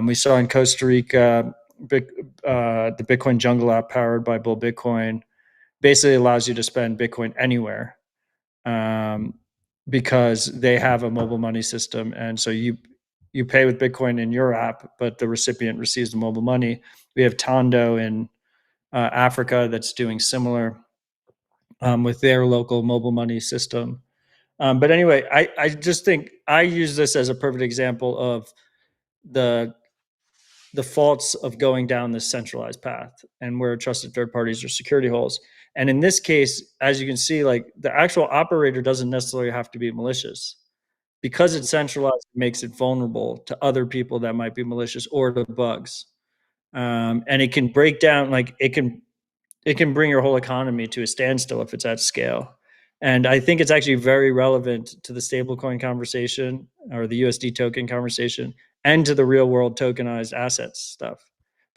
We saw in Costa Rica, the Bitcoin Jungle app powered by Bull Bitcoin basically allows you to spend Bitcoin anywhere because they have a mobile money system. And so you pay with Bitcoin in your app, but the recipient receives the mobile money. We have Tondo in Africa that's doing similar with their local mobile money system. But anyway, I just think I use this as a perfect example of the faults of going down this centralized path and where trusted third parties are security holes. And in this case, as you can see, like the actual operator doesn't necessarily have to be malicious. Because it's centralized, it makes it vulnerable to other people that might be malicious or to bugs. And it can break down, like it can bring your whole economy to a standstill if it's at scale. And I think it's actually very relevant to the stablecoin conversation or the USD token conversation and to the real world tokenized assets stuff.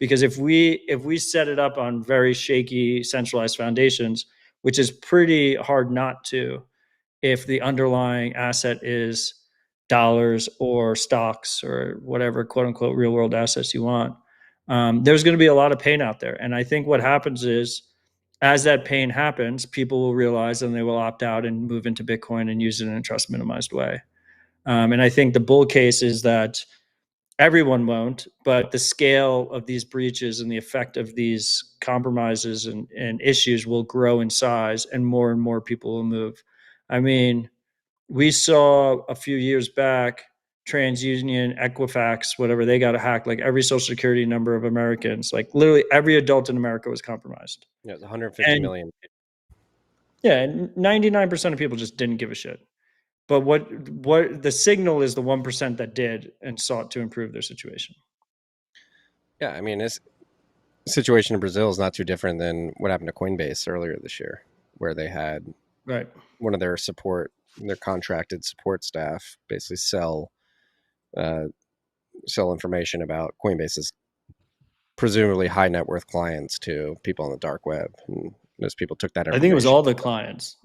Because if we set it up on very shaky centralized foundations, which is pretty hard not to, if the underlying asset is dollars or stocks or whatever quote unquote real world assets you want, there's going to be a lot of pain out there. And I think what happens is, as that pain happens, people will realize and they will opt out and move into Bitcoin and use it in a trust minimized way. And I think the bull case is that everyone won't, but the scale of these breaches and the effect of these compromises and issues will grow in size and more people will move. I mean, we saw a few years back TransUnion, Equifax, whatever, they got hacked. Like every social security number of Americans, like literally every adult in America was compromised. Yeah, it was 150 million. Yeah, and 99% of people just didn't give a shit. But what the signal is the 1% that did and sought to improve their situation. Yeah, I mean, this situation in Brazil is not too different than what happened to Coinbase earlier this year, where they had one of their contracted support staff basically sell information about Coinbase's presumably high net worth clients to people on the dark web, and those people took that information. I think it was all the clients,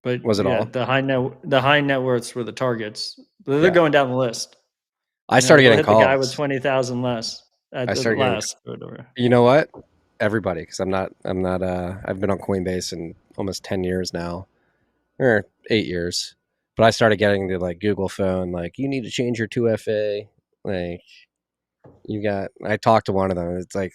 but was it all? The high net worths were the targets. They're going down the list. I started getting calls. The guy with 20,000 less. You know what? Everybody, because I'm not. I've been on Coinbase in almost 10 years now, or 8 years. But I started getting the like Google phone, like you need to change your 2FA. Like I talked to one of them. It's like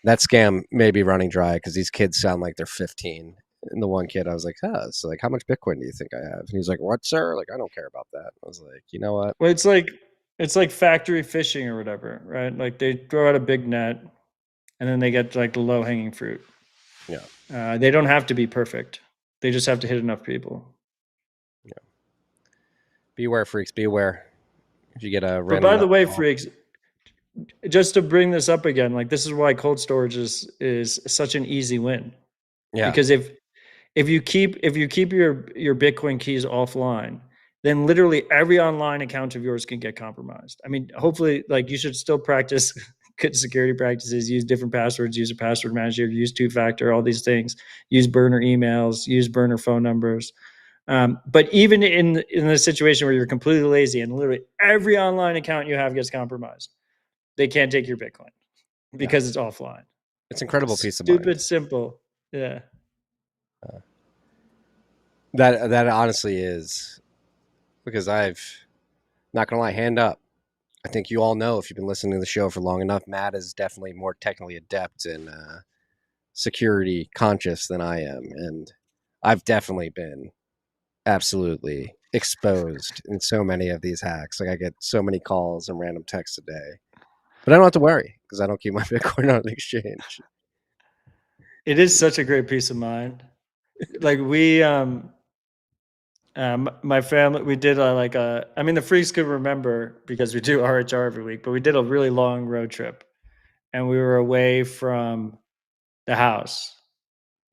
that scam may be running dry because these kids sound like they're 15. And the one kid, I was like, so like, how much Bitcoin do you think I have? And he's like, what, sir? Like, I don't care about that. I was like, you know what? Well, it's like factory fishing or whatever, right? Like they throw out a big net and then they get like the low hanging fruit. Yeah. They don't have to be perfect. They just have to hit enough people. Yeah. Beware, freaks. Beware. If you get a random. But by the way, freaks, just to bring this up again, like this is why cold storage is such an easy win. Yeah. Because if you keep your Bitcoin keys offline, then literally every online account of yours can get compromised. I mean, hopefully, like you should still practice good security practices, use different passwords, use a password manager, use two-factor, all these things, use burner emails, use burner phone numbers. But even in a situation where you're completely lazy and literally every online account you have gets compromised, they can't take your Bitcoin because it's offline. It's incredible peace of mind. Stupid simple. Yeah. That honestly is, because I've, not gonna lie, hand up, I think you all know if you've been listening to the show for long enough, Matt is definitely more technically adept and security conscious than I am, and I've definitely been absolutely exposed in so many of these hacks. Like I get so many calls and random texts a day, but I don't have to worry because I don't keep my Bitcoin on the exchange. It is such a great peace of mind. Like we, my family, we did I mean, the freaks could remember because we do RHR every week, but we did a really long road trip and we were away from the house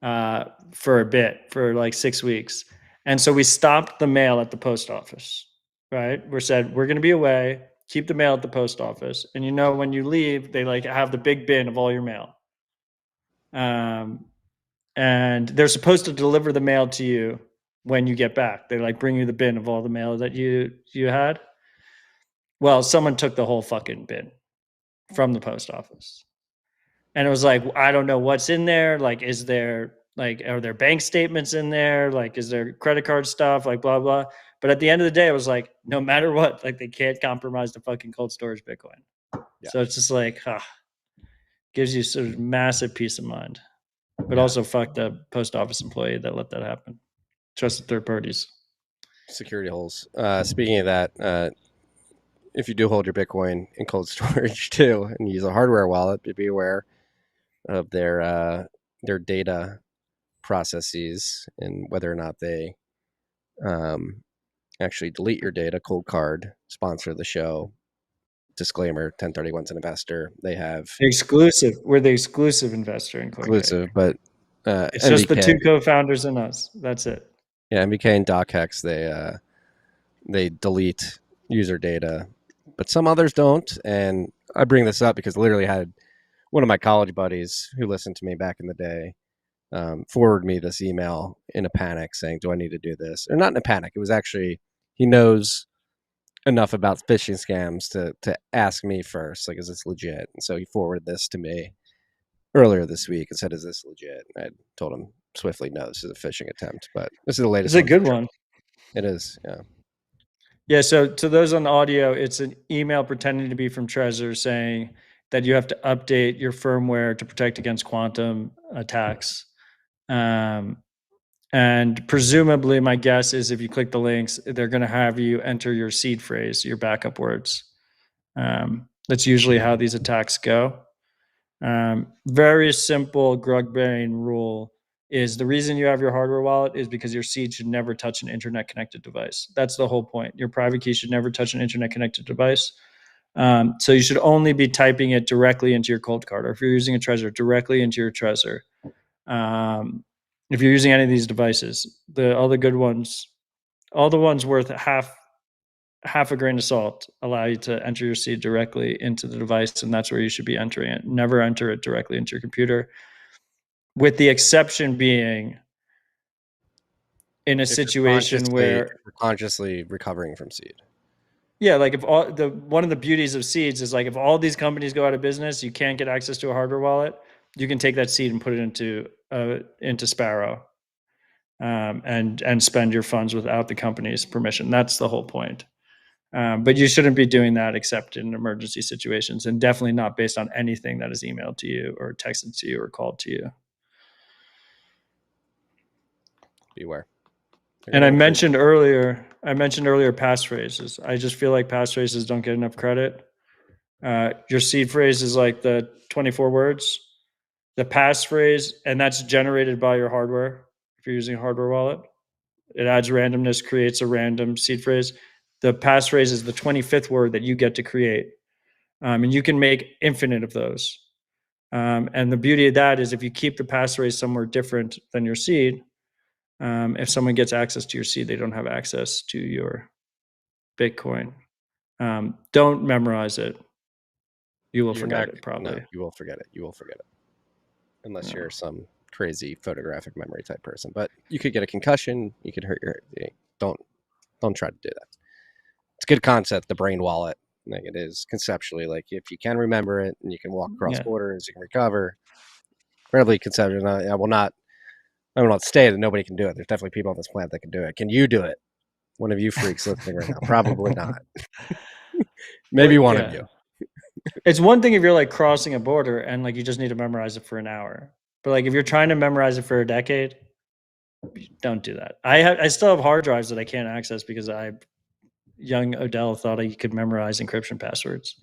for a bit, for like 6 weeks. And so we stopped the mail at the post office, right? We said, we're going to be away, keep the mail at the post office. And when you leave, they like have the big bin of all your mail. And they're supposed to deliver the mail to you when you get back. They like bring you the bin of all the mail that you had. Well, someone took the whole fucking bin from the post office. And it was like, I don't know what's in there. Like, are there bank statements in there? Like, is there credit card stuff? Like, blah, blah. But at the end of the day, it was like, no matter what, like they can't compromise the fucking cold storage Bitcoin. Yeah. So it's just like, gives you sort of massive peace of mind. But also fuck the post office employee that let that happen. Trusted third parties. Security holes. Speaking of that, if you do hold your Bitcoin in cold storage too and use a hardware wallet, be aware of their data processes and whether or not they actually delete your data. Cold Card, sponsor of the show. Disclaimer: 1031's an investor. They have exclusive. We're the exclusive investor in Coldplay. Exclusive, but it's MBK, just the two co-founders and us. That's it. Yeah, MBK and DocHex, they delete user data, but some others don't. And I bring this up because I literally had one of my college buddies who listened to me back in the day forward me this email in a panic saying, "Do I need to do this?" Or not in a panic. It was actually, he knows enough about phishing scams to ask me first, like, is this legit? And so he forwarded this to me earlier this week and said, "Is this legit?" And I told him swiftly, "No, this is a phishing attempt." But this is the latest. It's a good one. It is, yeah. Yeah. So to those on the audio, it's an email pretending to be from Trezor saying that you have to update your firmware to protect against quantum attacks. And presumably, my guess is if you click the links, they're going to have you enter your seed phrase, your backup words. That's usually how these attacks go. Very simple Grok rule is the reason you have your hardware wallet is because your seed should never touch an internet connected device. That's the whole point. Your private key should never touch an internet connected device. So you should only be typing it directly into your cold card, or if you're using a Trezor, directly into your Trezor. If you're using any of these devices, all the good ones, all the ones worth half a grain of salt allow you to enter your seed directly into the device, and that's where you should be entering it. Never enter it directly into your computer, with the exception being in a situation where you're consciously recovering from seed. Yeah, like if one of the beauties of seeds is like if all these companies go out of business, you can't get access to a hardware wallet. You can take that seed and put it into Sparrow, and spend your funds without the company's permission. That's the whole point. But you shouldn't be doing that except in emergency situations, and definitely not based on anything that is emailed to you or texted to you or called to you. Beware. And I mentioned earlier passphrases. I just feel like passphrases don't get enough credit. Your seed phrase is like the 24 words. The passphrase, and that's generated by your hardware. If you're using a hardware wallet, it adds randomness, creates a random seed phrase. The passphrase is the 25th word that you get to create. And you can make infinite of those. And the beauty of that is if you keep the passphrase somewhere different than your seed, if someone gets access to your seed, they don't have access to your Bitcoin. Don't memorize it. You will You're forget not, it probably. no, you will forget it. You will forget it. Unless you're some crazy photographic memory type person. But you could get a concussion. You could hurt your. Don't try to do that. It's a good concept, the brain wallet. Like it is conceptually, like if you can remember it and you can walk across borders, you can recover. Incredibly conceptual. I will not say that nobody can do it. There's definitely people on this planet that can do it. Can you do it? One of you freaks listening right now, probably not. Maybe one of you. It's one thing if you're like crossing a border and like you just need to memorize it for an hour, but like if you're trying to memorize it for a decade, don't do that. I still have hard drives that I can't access because young Odell thought I could memorize encryption passwords,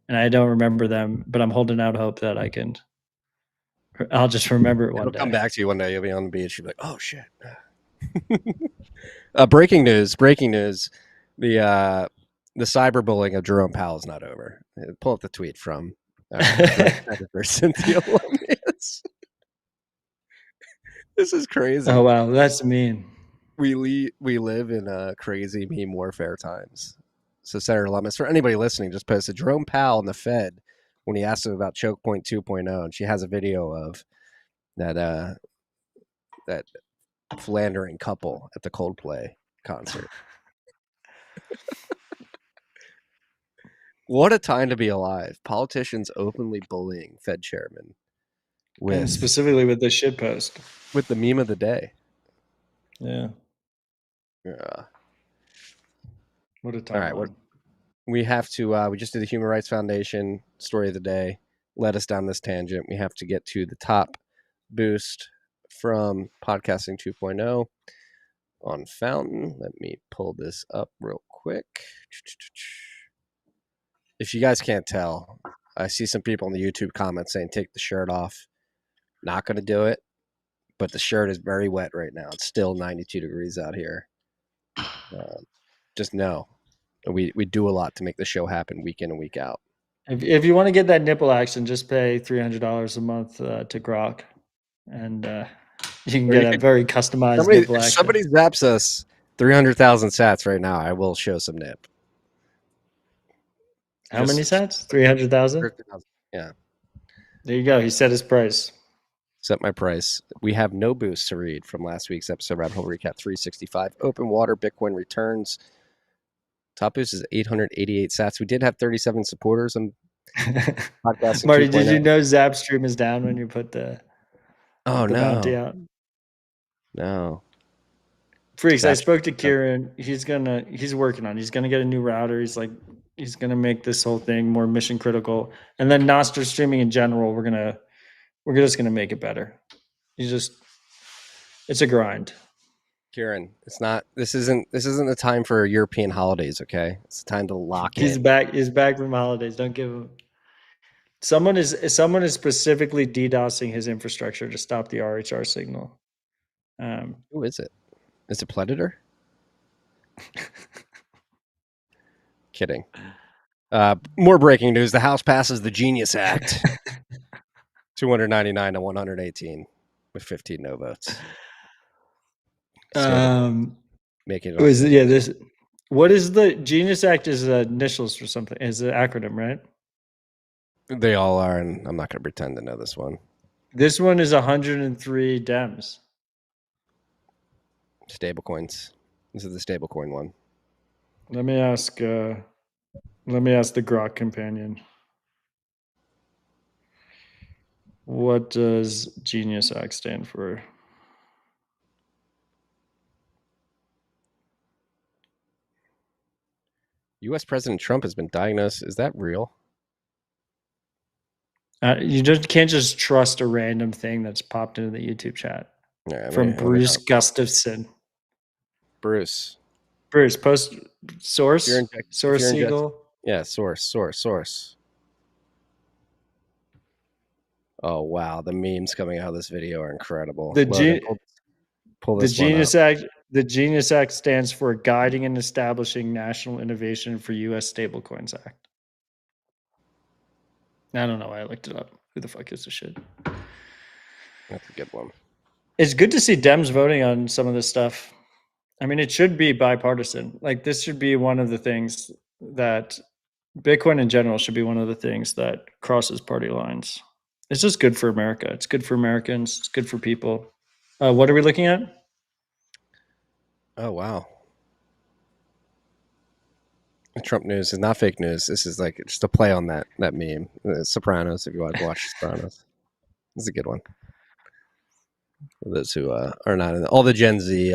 and I don't remember them. But I'm holding out hope that I'll just remember it one day. It'll come back to you one day. You'll be on the beach. You'll be like, "Oh shit!" Breaking news! The cyberbullying of Jerome Powell is not over. Pull up the tweet from Cynthia Lummis. This is crazy. Oh wow, that's mean. We live in crazy meme warfare times. So Senator Lummis, for anybody listening, just posted Jerome Powell and the Fed when he asked him about Choke Point 2.0, and she has a video of that philandering couple at the Coldplay concert. What a time to be alive. Politicians openly bullying Fed chairman. And specifically with this shit post. With the meme of the day. Yeah. Yeah. What a time. All right. We have to, we just did the Human Rights Foundation story of the day. Led us down this tangent. We have to get to the top boost from Podcasting 2.0 on Fountain. Let me pull this up real quick. If you guys can't tell, I see some people in the YouTube comments saying take the shirt off. Not going to do it, but the shirt is very wet right now. It's still 92 degrees out here. Just know we do a lot to make the show happen week in and week out. If you want to get that nipple action, just pay $300 a month to Grok, and you can get a very customized nipple action. Somebody zaps us 300,000 sats right now. I will show some nip. How many sats? 300,000? Yeah. There you go. He set his price. Set my price. We have no boost to read from last week's episode. Rabbit Hole Recap 365. Open water, Bitcoin returns. Top boost is 888 sats. We did have 37 supporters on Podcasting. Marty, did you know Zapstream is down when you put the bounty out? No. Freaks, I spoke to Kieran. He's working on it. He's gonna get a new router. He's gonna make this whole thing more mission critical. And then Nostr streaming in general, we're just gonna make it better. It's a grind. Kieran, this isn't the time for European holidays, okay? It's the time to lock in. He's back from holidays. Don't give him. Someone is specifically DDoSing his infrastructure to stop the RHR signal. Who is it? Is it Predator? Kidding. More breaking news. The House passes the Genius Act. 299 to 118 with 15 no votes. What is the Genius Act? Is initials for something? Is an acronym, right? They all are, and I'm not going to pretend to know this one. This one is 103 Dems. Stablecoins. This is the stablecoin one. Let me ask the Grok companion. What does Genius Act stand for? U.S. President Trump has been diagnosed. Is that real? You just can't just trust a random thing that's popped into the YouTube chat from Bruce Gustafson. Bruce, post source. Source Siegel. Yeah, source. Oh wow, the memes coming out of this video are incredible. Pull this Genius Act. The Genius Act stands for Guiding and Establishing National Innovation for U.S. Stablecoins Act. I don't know why I looked it up. Who the fuck gives a shit? That's a good one. It's good to see Dems voting on some of this stuff. I mean, it should be bipartisan. Like, this should be one of the things that Bitcoin in general should be one of the things that crosses party lines. It's just good for America. It's good for Americans. It's good for people. What are we looking at? Oh wow. Trump news is not fake news. This is like just a play on that meme. Sopranos, if you want to watch Sopranos. This is a good one. For those who are not in all the Gen Z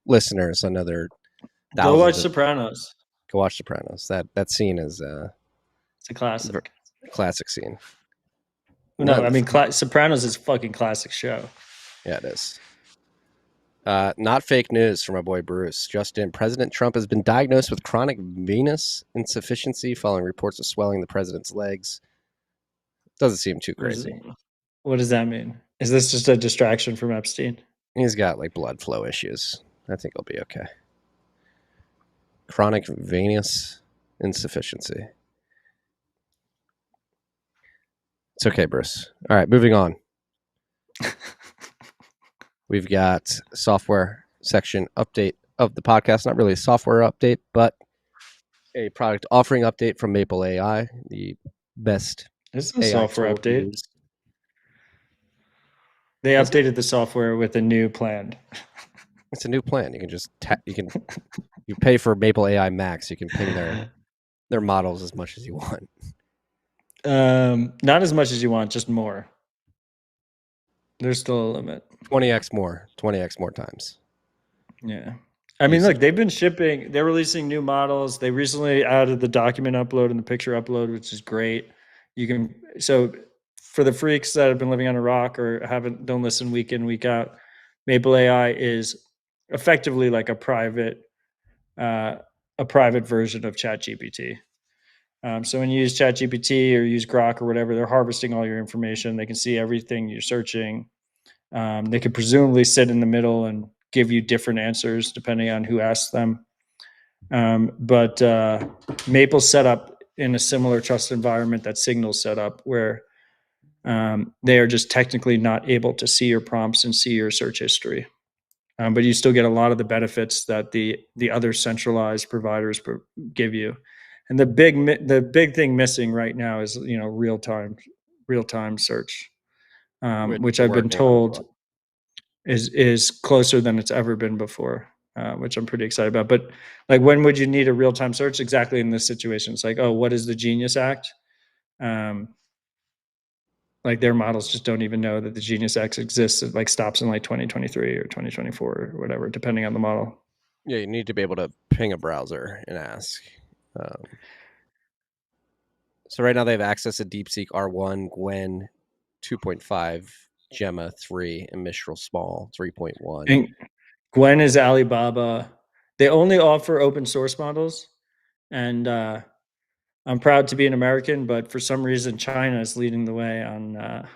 listeners, another Go watch thousands of, Sopranos. go watch Sopranos. That scene is It's a classic. classic scene. No, I mean Sopranos is a fucking classic show. Yeah, it is. Not fake news from my boy Bruce. Justin, President Trump has been diagnosed with chronic venous insufficiency following reports of swelling the president's legs. Doesn't seem too crazy. What does that mean? Is this just a distraction from Epstein? He's got like blood flow issues. I think he'll be okay. Chronic venous insufficiency. It's okay, Bruce. All right, moving on. We've got software section update of the podcast. Not really a software update, but a product offering update from Maple AI, the best. This is a software update. They updated the software with a new plan. It's a new plan. You can just you pay for Maple AI Max. You can ping their models as much as you want. Not as much as you want, just more. There's still a limit. 20x more times. Yeah. I mean, look, they've been shipping, they're releasing new models. They recently added the document upload and the picture upload, which is great. So for the freaks that have been living on a rock or don't listen week in, week out, Maple AI is effectively like a private version of ChatGPT. So when you use ChatGPT or use Grok or whatever, they're harvesting all your information. They can see everything you're searching. They could presumably sit in the middle and give you different answers depending on who asks them. But Maple's set up in a similar trust environment that Signal's set up, where they are just technically not able to see your prompts and see your search history. But you still get a lot of the benefits that the other centralized providers give you. And the big thing missing right now is real time search, which I've been told is closer than it's ever been before, which I'm pretty excited about. But like, when would you need a real time search? Exactly in this situation, it's like, oh, what is the Genius Act? Like their models just don't even know that the Genius Act exists. It like stops in like 2023 or 2024 or whatever, depending on the model. Yeah, you need to be able to ping a browser and ask. So right now they have access to DeepSeek R1, Gwen 2.5, Gemma 3, and Mistral Small 3.1. And Gwen is Alibaba. They only offer open source models, and I'm proud to be an American, but for some reason China is leading the way on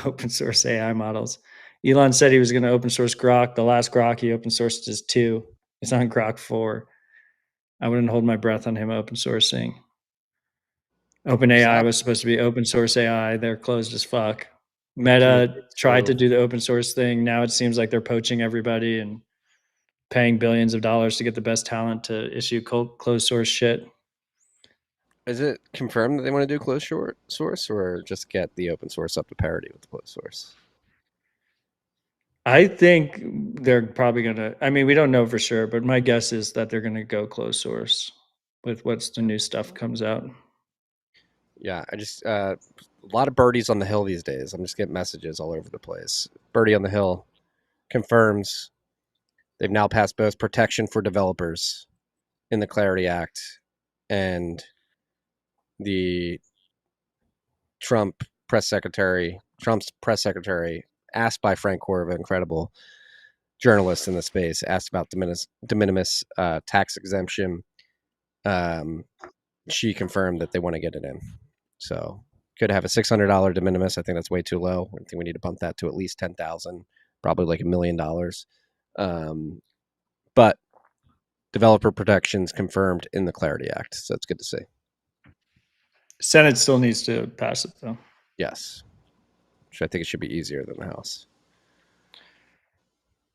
open source AI models. Elon said he was going to open source Grok. The last Grok he open sourced is 2. It's on Grok 4. I wouldn't hold my breath on him open sourcing. OpenAI was supposed to be open source AI. They're closed as fuck. Meta tried to do the open source thing. Now it seems like they're poaching everybody and paying billions of dollars to get the best talent to issue closed source shit. Is it confirmed that they want to do closed source, or just get the open source up to parity with the closed source? I think they're probably going to, I mean, we don't know for sure, but my guess is that they're going to go closed source with what's the new stuff comes out. Yeah, I just, a lot of birdies on the hill these days. I'm just getting messages all over the place. Birdie on the Hill confirms they've now passed both protection for developers in the Clarity Act and the Trump's press secretary, asked by Frank Corva, incredible journalist in the space, asked about de minimis tax exemption. She confirmed that they want to get it in. So could have a $600 de minimis. I think that's way too low. I think we need to bump that to at least 10,000, probably like $1 million. But developer protections confirmed in the Clarity Act. So it's good to see. Senate still needs to pass it, though. Yes. Which I think it should be easier than the House.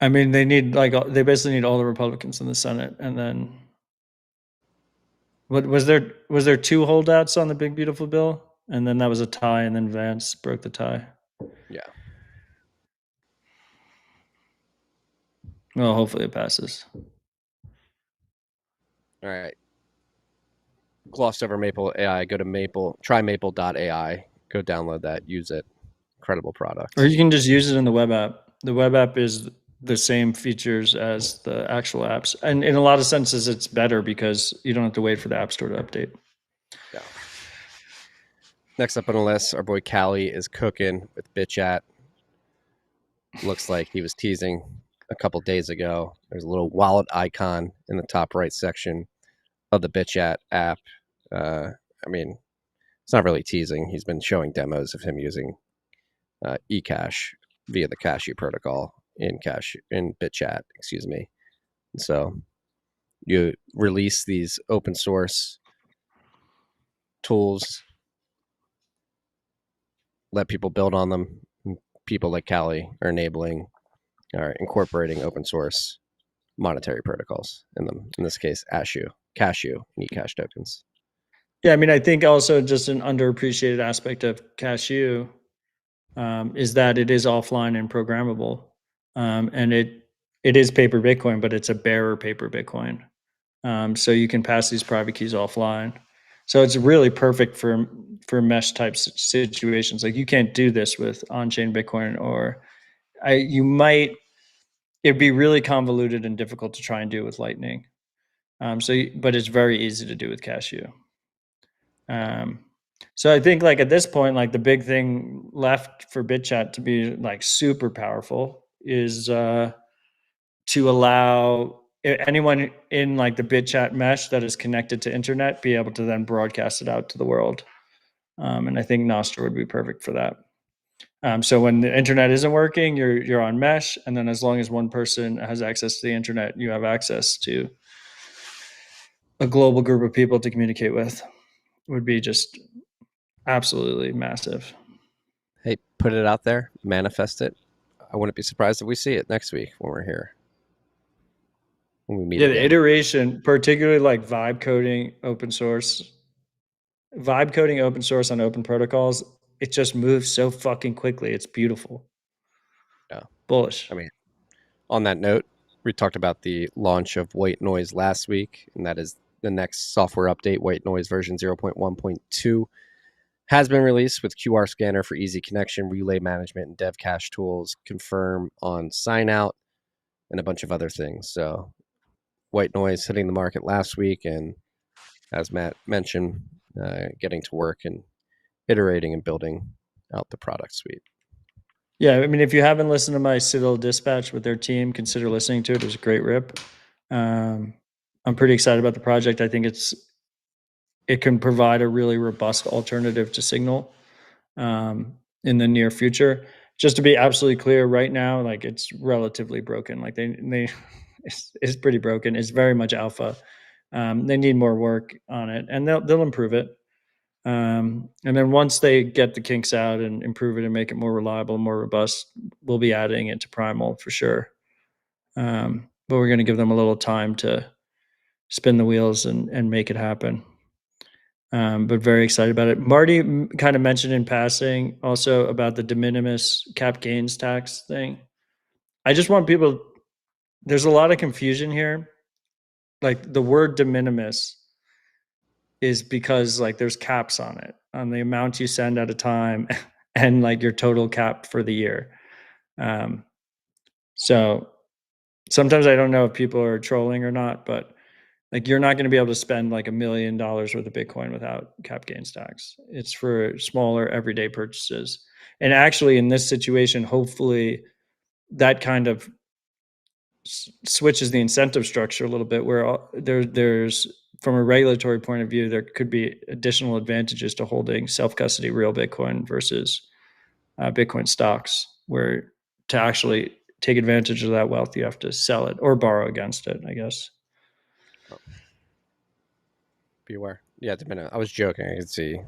I mean, they basically need all the Republicans in the Senate, and then What was there? Was there 2 holdouts on the big beautiful bill, and then that was a tie, and then Vance broke the tie? Yeah. Well, hopefully it passes. All right. Glossed over Maple AI. Go to try maple.ai. Go download that. Use it. Incredible product. Or you can just use it in the web app. The web app is the same features as the actual apps. And in a lot of senses, it's better because you don't have to wait for the App Store to update. Yeah. Next up on the list, our boy Callie is cooking with BitChat. Looks like he was teasing a couple days ago. There's a little wallet icon in the top right section of the BitChat app. I mean, it's not really teasing. He's been showing demos of him using eCash via the Cashew protocol in BitChat, excuse me. And so you release these open source tools, let people build on them. People like Callie are incorporating open source monetary protocols in them. In this case, Cashew, and eCash tokens. Yeah, I mean, I think also just an underappreciated aspect of Cashew is that it is offline and programmable, and it is paper Bitcoin, but it's a bearer paper Bitcoin. So you can pass these private keys offline. So it's really perfect for mesh type situations. Like you can't do this with on-chain Bitcoin, or it'd be really convoluted and difficult to try and do with Lightning. But it's very easy to do with Cashew. So I think like at this point, like the big thing left for BitChat to be like super powerful is to allow anyone in like the BitChat mesh that is connected to internet be able to then broadcast it out to the world. And I think Nostr would be perfect for that. So when the internet isn't working, you're on mesh, and then as long as one person has access to the internet, you have access to a global group of people to communicate with. Would be just absolutely massive. Hey, put it out there, manifest it. I wouldn't be surprised if we see it next week when we're here. When we meet Yeah, again. the iteration, particularly like vibe coding open source on open protocols, it just moves so fucking quickly. It's beautiful. Yeah. Bullish. I mean, on that note, we talked about the launch of White Noise last week, and that is the next software update. White Noise version 0.1.2 has been released with QR scanner for easy connection, relay management, and dev cache tools, confirm on sign out, and a bunch of other things. So White Noise hitting the market last week, and as Matt mentioned, getting to work and iterating and building out the product suite. Yeah, I mean, if you haven't listened to my Citadel Dispatch with their team, consider listening to it. It was a great rip. I'm pretty excited about the project. I think it can provide a really robust alternative to Signal in the near future. Just to be absolutely clear, right now, like it's relatively broken. Like they it's pretty broken. It's very much alpha. They need more work on it, and they'll improve it. And then once they get the kinks out and improve it and make it more reliable, more robust, we'll be adding it to Primal for sure. But we're going to give them a little time to spin the wheels and make it happen. But very excited about it. Marty kind of mentioned in passing also about the de minimis cap gains tax thing. I just want people, there's a lot of confusion here. Like the word de minimis is because like there's caps on it, on the amount you send at a time and like your total cap for the year. So sometimes I don't know if people are trolling or not, but like you're not going to be able to spend like $1 million worth of Bitcoin without cap gains tax. It's for smaller everyday purchases. And actually in this situation, hopefully that kind of switches the incentive structure a little bit, where there's from a regulatory point of view, there could be additional advantages to holding self-custody real Bitcoin versus Bitcoin stocks, where to actually take advantage of that wealth, you have to sell it or borrow against it, I guess. Be aware. Yeah, I was joking. I could see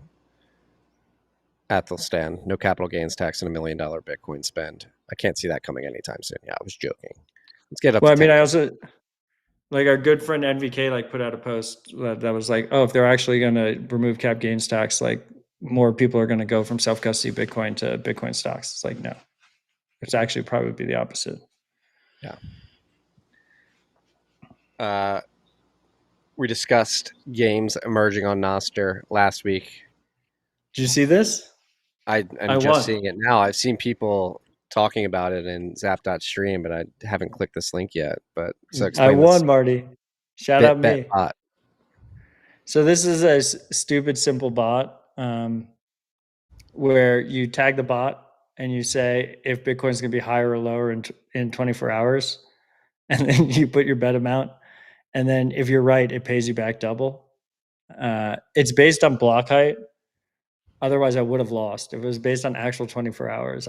Athelstan, no capital gains tax and $1 million Bitcoin spend. I can't see that coming anytime soon. Yeah, I was joking. Let's get up. Well, to I mean, Like our good friend NVK like put out a post that was like, oh, if they're actually going to remove cap gains tax, like more people are going to go from self-custody Bitcoin to Bitcoin stocks. It's like, no, it's actually probably the opposite. Yeah. We discussed games emerging on Nostr last week. Did you see this? I'm I just won. seeing it now. I've seen people talking about it in Zap.stream, but I haven't clicked this link yet. But so I explain won, this. Marty. Shout out Bet me. bot. So this is a stupid, simple bot where you tag the bot and you say if Bitcoin's going to be higher or lower in 24 hours, and then you put your bet amount, and then if you're right, it pays you back double. It's based on block height. Otherwise, I would have lost. If it was based on actual 24 hours,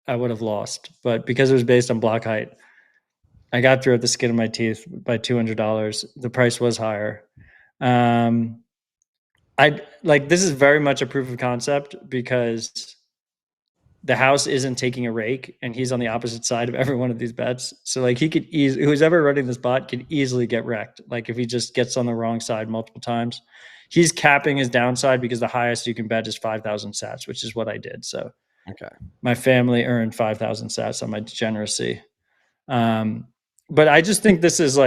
I would have lost. But because it was based on block height, I got through at the skin of my teeth by $200. The price was higher. I like this is very much a proof of concept because the house isn't taking a rake and he's on the opposite side of every one of these bets. So like he could easily, who's ever running this bot could easily get wrecked. Like if he just gets on the wrong side multiple times, he's capping his downside because the highest you can bet is 5,000 sats, which is what I did. So Okay. my family earned 5,000 sats on my degeneracy. But I just think this is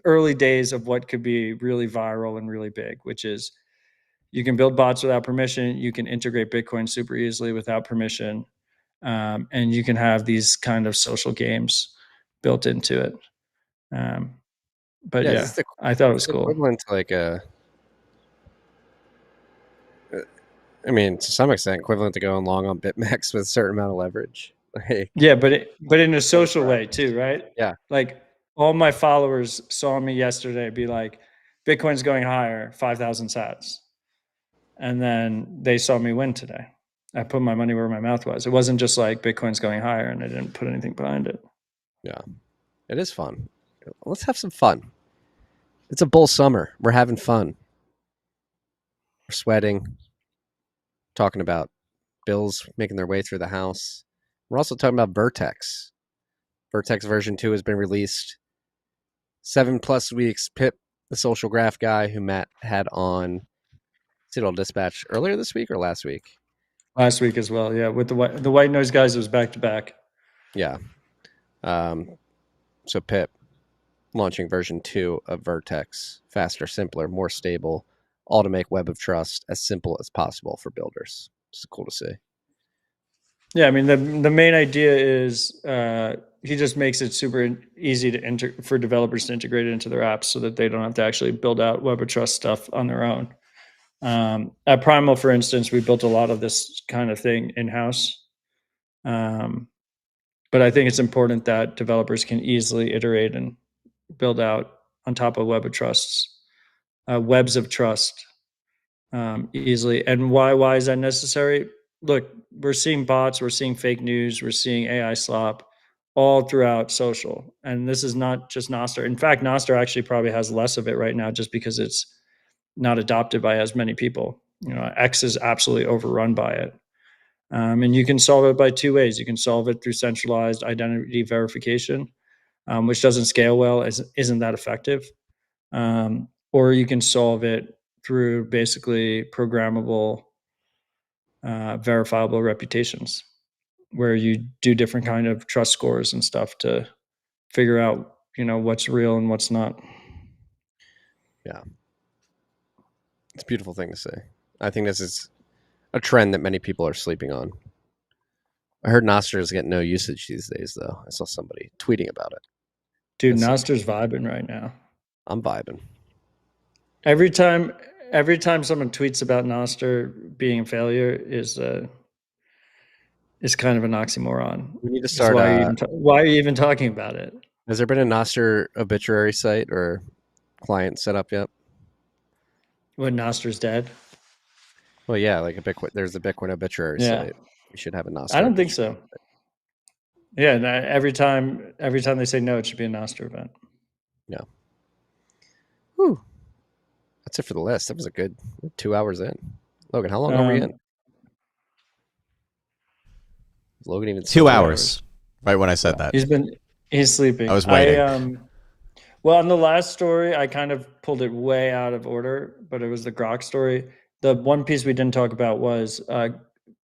early days of what could be really viral and really big, which is you can build bots without permission. You can integrate Bitcoin super easily without permission. And you can have these kind of social games built into it. But yeah, I thought it was cool. Equivalent to like I mean, to some extent, equivalent to going long on BitMEX with a certain amount of leverage. Like, yeah, but in a social way too, right? Yeah. Like all my followers saw me yesterday be like, Bitcoin's going higher, 5,000 sats. And then they saw me win today. I put my money where my mouth was. It wasn't just like Bitcoin's going higher and I didn't put anything behind it. Yeah, it is fun. Let's have some fun. It's a bull summer. We're having fun. We're sweating. Talking about bills making their way through the house. We're also talking about Vertex. Vertex version 2 has been released. 7+ weeks. Pip, the social graph guy who Matt had on Citadel Dispatch earlier this week or last week? Last week as well, yeah. With the white noise guys, it was back to back. Yeah. So Pip launching version 2 of Vertex. Faster, simpler, more stable. All to make Web of Trust as simple as possible for builders. It's cool to see. Yeah, I mean the main idea is he just makes it super easy to for developers to integrate it into their apps so that they don't have to actually build out Web of Trust stuff on their own. At Primal, for instance, we built a lot of this kind of thing in-house. But I think it's important that developers can easily iterate and build out on top of Web of Trusts, webs of trust easily. And why is that necessary? Look, we're seeing bots, we're seeing fake news, we're seeing AI slop all throughout social. And this is not just Nostr. In fact, Nostr actually probably has less of it right now just because it's not adopted by as many people. You know, X is absolutely overrun by it. And you can solve it by two ways. You can solve it through centralized identity verification, which doesn't scale well, isn't that effective. Or you can solve it through basically programmable, verifiable reputations, where you do different kind of trust scores and stuff to figure out, you know, what's real and what's not. Yeah. It's a beautiful thing to say. I think this is a trend that many people are sleeping on. I heard Nostr's get no usage these days, though. I saw somebody tweeting about it. Dude, Nostr's vibing right now. I'm vibing. Every time someone tweets about Nostr being a failure is kind of an oxymoron. We need to start. Why are you even talking about it? Has there been a Nostr obituary site or client set up yet? When Nostr's dead? Well, yeah, like a Bitcoin. There's a Bitcoin obituary site. We should have a Nostr. I don't think so. Yeah, every time they say no, it should be a Nostr event. Yeah. Whew. That's it for the list. That was a good 2 hours in. Logan, how long are we in? Logan even 2 hours. Right when I said that. He's been He's sleeping. I was waiting. Well, on the last story, I kind of pulled it way out of order, but it was the Grok story. The one piece we didn't talk about was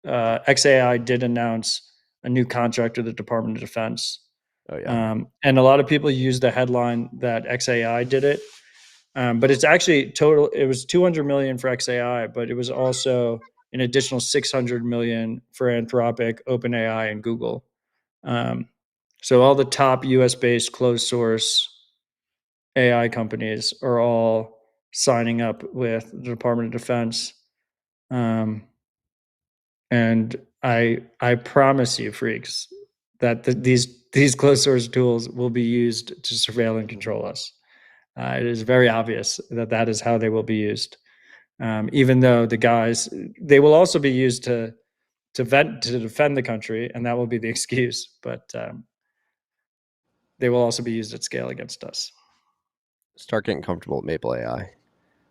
XAI did announce a new contract with the Department of Defense. Oh yeah. And a lot of people use the headline that XAI did it. But it's actually total. It was 200 million for XAI, but it was also an additional 600 million for Anthropic, OpenAI, and Google. So all the top US-based closed source AI companies are all signing up with the Department of Defense. And I promise you, freaks, that these closed source tools will be used to surveil and control us. It is very obvious that that is how they will be used. Even though they will also be used to defend the country, and that will be the excuse. But they will also be used at scale against us. Start getting comfortable with Maple AI.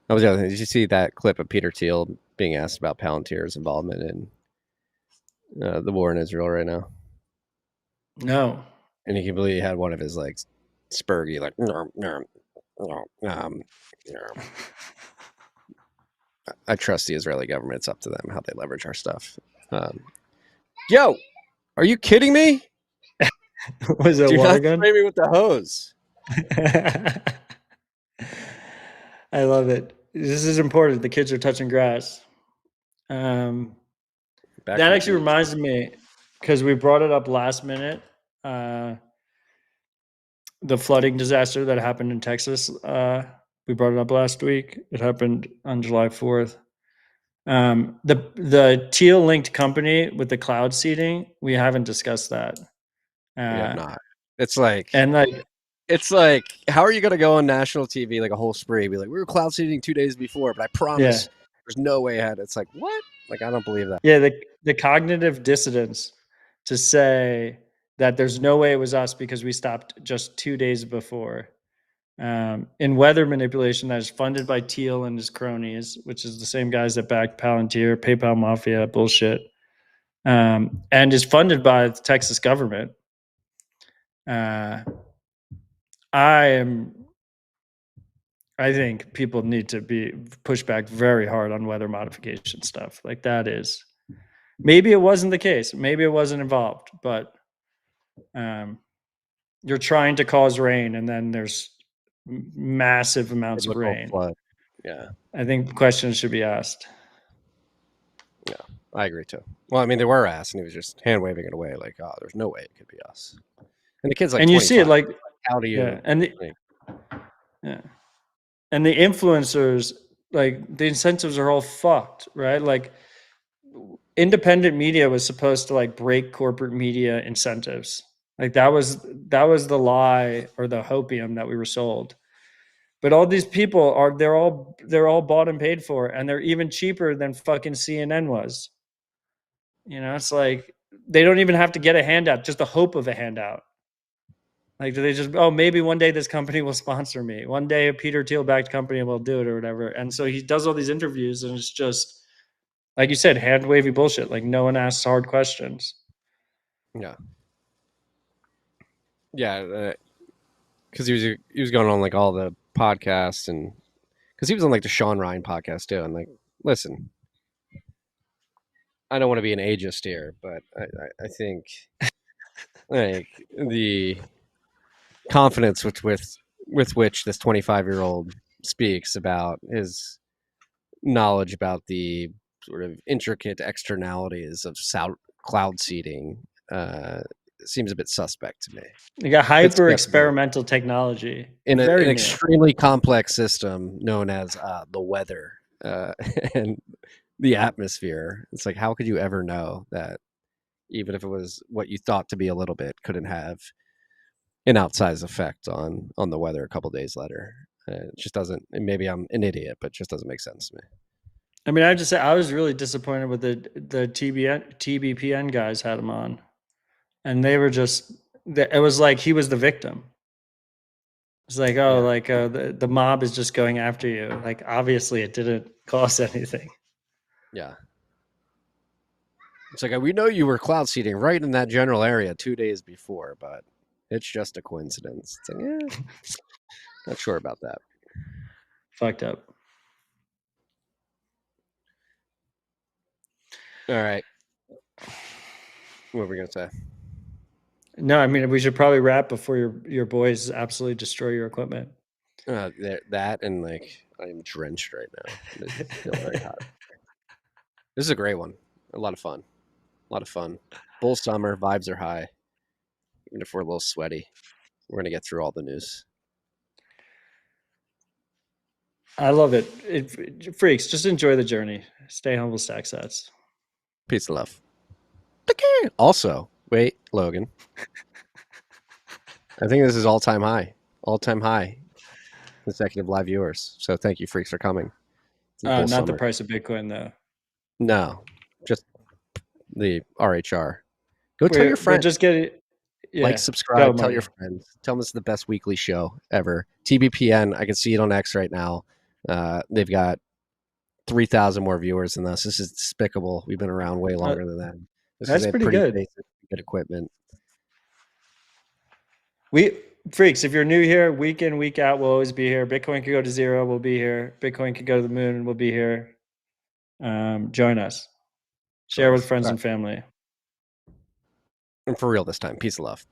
That was the other thing. Did you see that clip of Peter Thiel being asked about Palantir's involvement in the war in Israel right now? No. And he completely had one of his like spurgy like I trust the Israeli government. It's up to them how they leverage our stuff. Yo, are you kidding me? Was it Do water not gun? spray me with the hose. I love it. This is important. The kids are touching grass. That actually reminds me, because we brought it up last minute. The flooding disaster that happened in Texas. We brought it up last week. It happened on July 4th. The teal linked company with the cloud seeding, we haven't discussed that. We have not. It's like, how are you going to go on national TV, like a whole spree, be like, we were cloud seeding 2 days before, but I promise there's no way ahead. It's like, what? Like, I don't believe that. Yeah, the cognitive dissonance to say that there's no way it was us because we stopped just 2 days before. In weather manipulation that is funded by Thiel and his cronies, which is the same guys that back Palantir, PayPal Mafia bullshit, and is funded by the Texas government. I think people need to be pushed back very hard on weather modification stuff. Like that is, maybe it wasn't the case. Maybe it wasn't involved, but you're trying to cause rain and then there's massive amounts of rain. Flood. Yeah. I think questions should be asked. Yeah, I agree too. Well, I mean, they were asked and he was just hand waving it away. Like, oh, there's no way it could be us. And the kid's like, and you see it like, how do you? Yeah, and the influencers, like the incentives are all fucked, right? Like independent media was supposed to like break corporate media incentives. Like that was the lie or the hopium that we were sold. But all these people they're all bought and paid for, and they're even cheaper than fucking CNN was. You know, it's like they don't even have to get a handout, just the hope of a handout. Like, do they just, maybe one day this company will sponsor me. One day a Peter Thiel backed company will do it or whatever. And so he does all these interviews and it's just, like you said, hand wavy bullshit. Like no one asks hard questions. Yeah. Yeah. Because he was going on like all the podcasts and because he was on like the Sean Ryan podcast too. And like, listen, I don't want to be an ageist here, but I think like the confidence with which this 25-year-old speaks about his knowledge about the sort of intricate externalities of cloud seeding seems a bit suspect to me. You got hyper experimental technology in an extremely complex system known as the weather and the atmosphere. It's like, how could you ever know that even if it was what you thought to be a little bit couldn't have an outsized effect on the weather a couple days later? It just doesn't. Maybe I'm an idiot, but it just doesn't make sense to me. I mean, I have to say I was really disappointed with the TBPN guys had him on, and they were just. It was like he was the victim. It's like, the mob is just going after you. Like, obviously, it didn't cost anything. Yeah. It's like, we know you were cloud seeding right in that general area 2 days before, but It's just a coincidence. It's like, not sure about that. Fucked up. All right. What were we gonna say? No, I mean we should probably wrap before your boys absolutely destroy your equipment. That and like I'm drenched right now. It's still very hot. This is a great one. A lot of fun. A lot of fun. Bull summer vibes are high. Even if we're a little sweaty, we're gonna get through all the news. I love it. Freaks, just enjoy the journey. Stay humble, stack sats. Peace and love. Also, wait, Logan. I think this is all-time high. All-time high consecutive live viewers. So thank you, freaks, for coming. Not the price of Bitcoin, though. No, just the RHR. Go tell your friends. Just get it. Yeah, like, subscribe, tell your friends. Tell them this is the best weekly show ever. TBPN, I can see it on X right now. They've got 3,000 more viewers than us. This is despicable. We've been around way longer than that. That's pretty good. Basic, good equipment. Freaks, if you're new here, week in, week out, we'll always be here. Bitcoin could go to zero, we'll be here. Bitcoin could go to the moon, we'll be here. Join us. Share with friends and family. And for real this time. Peace and love.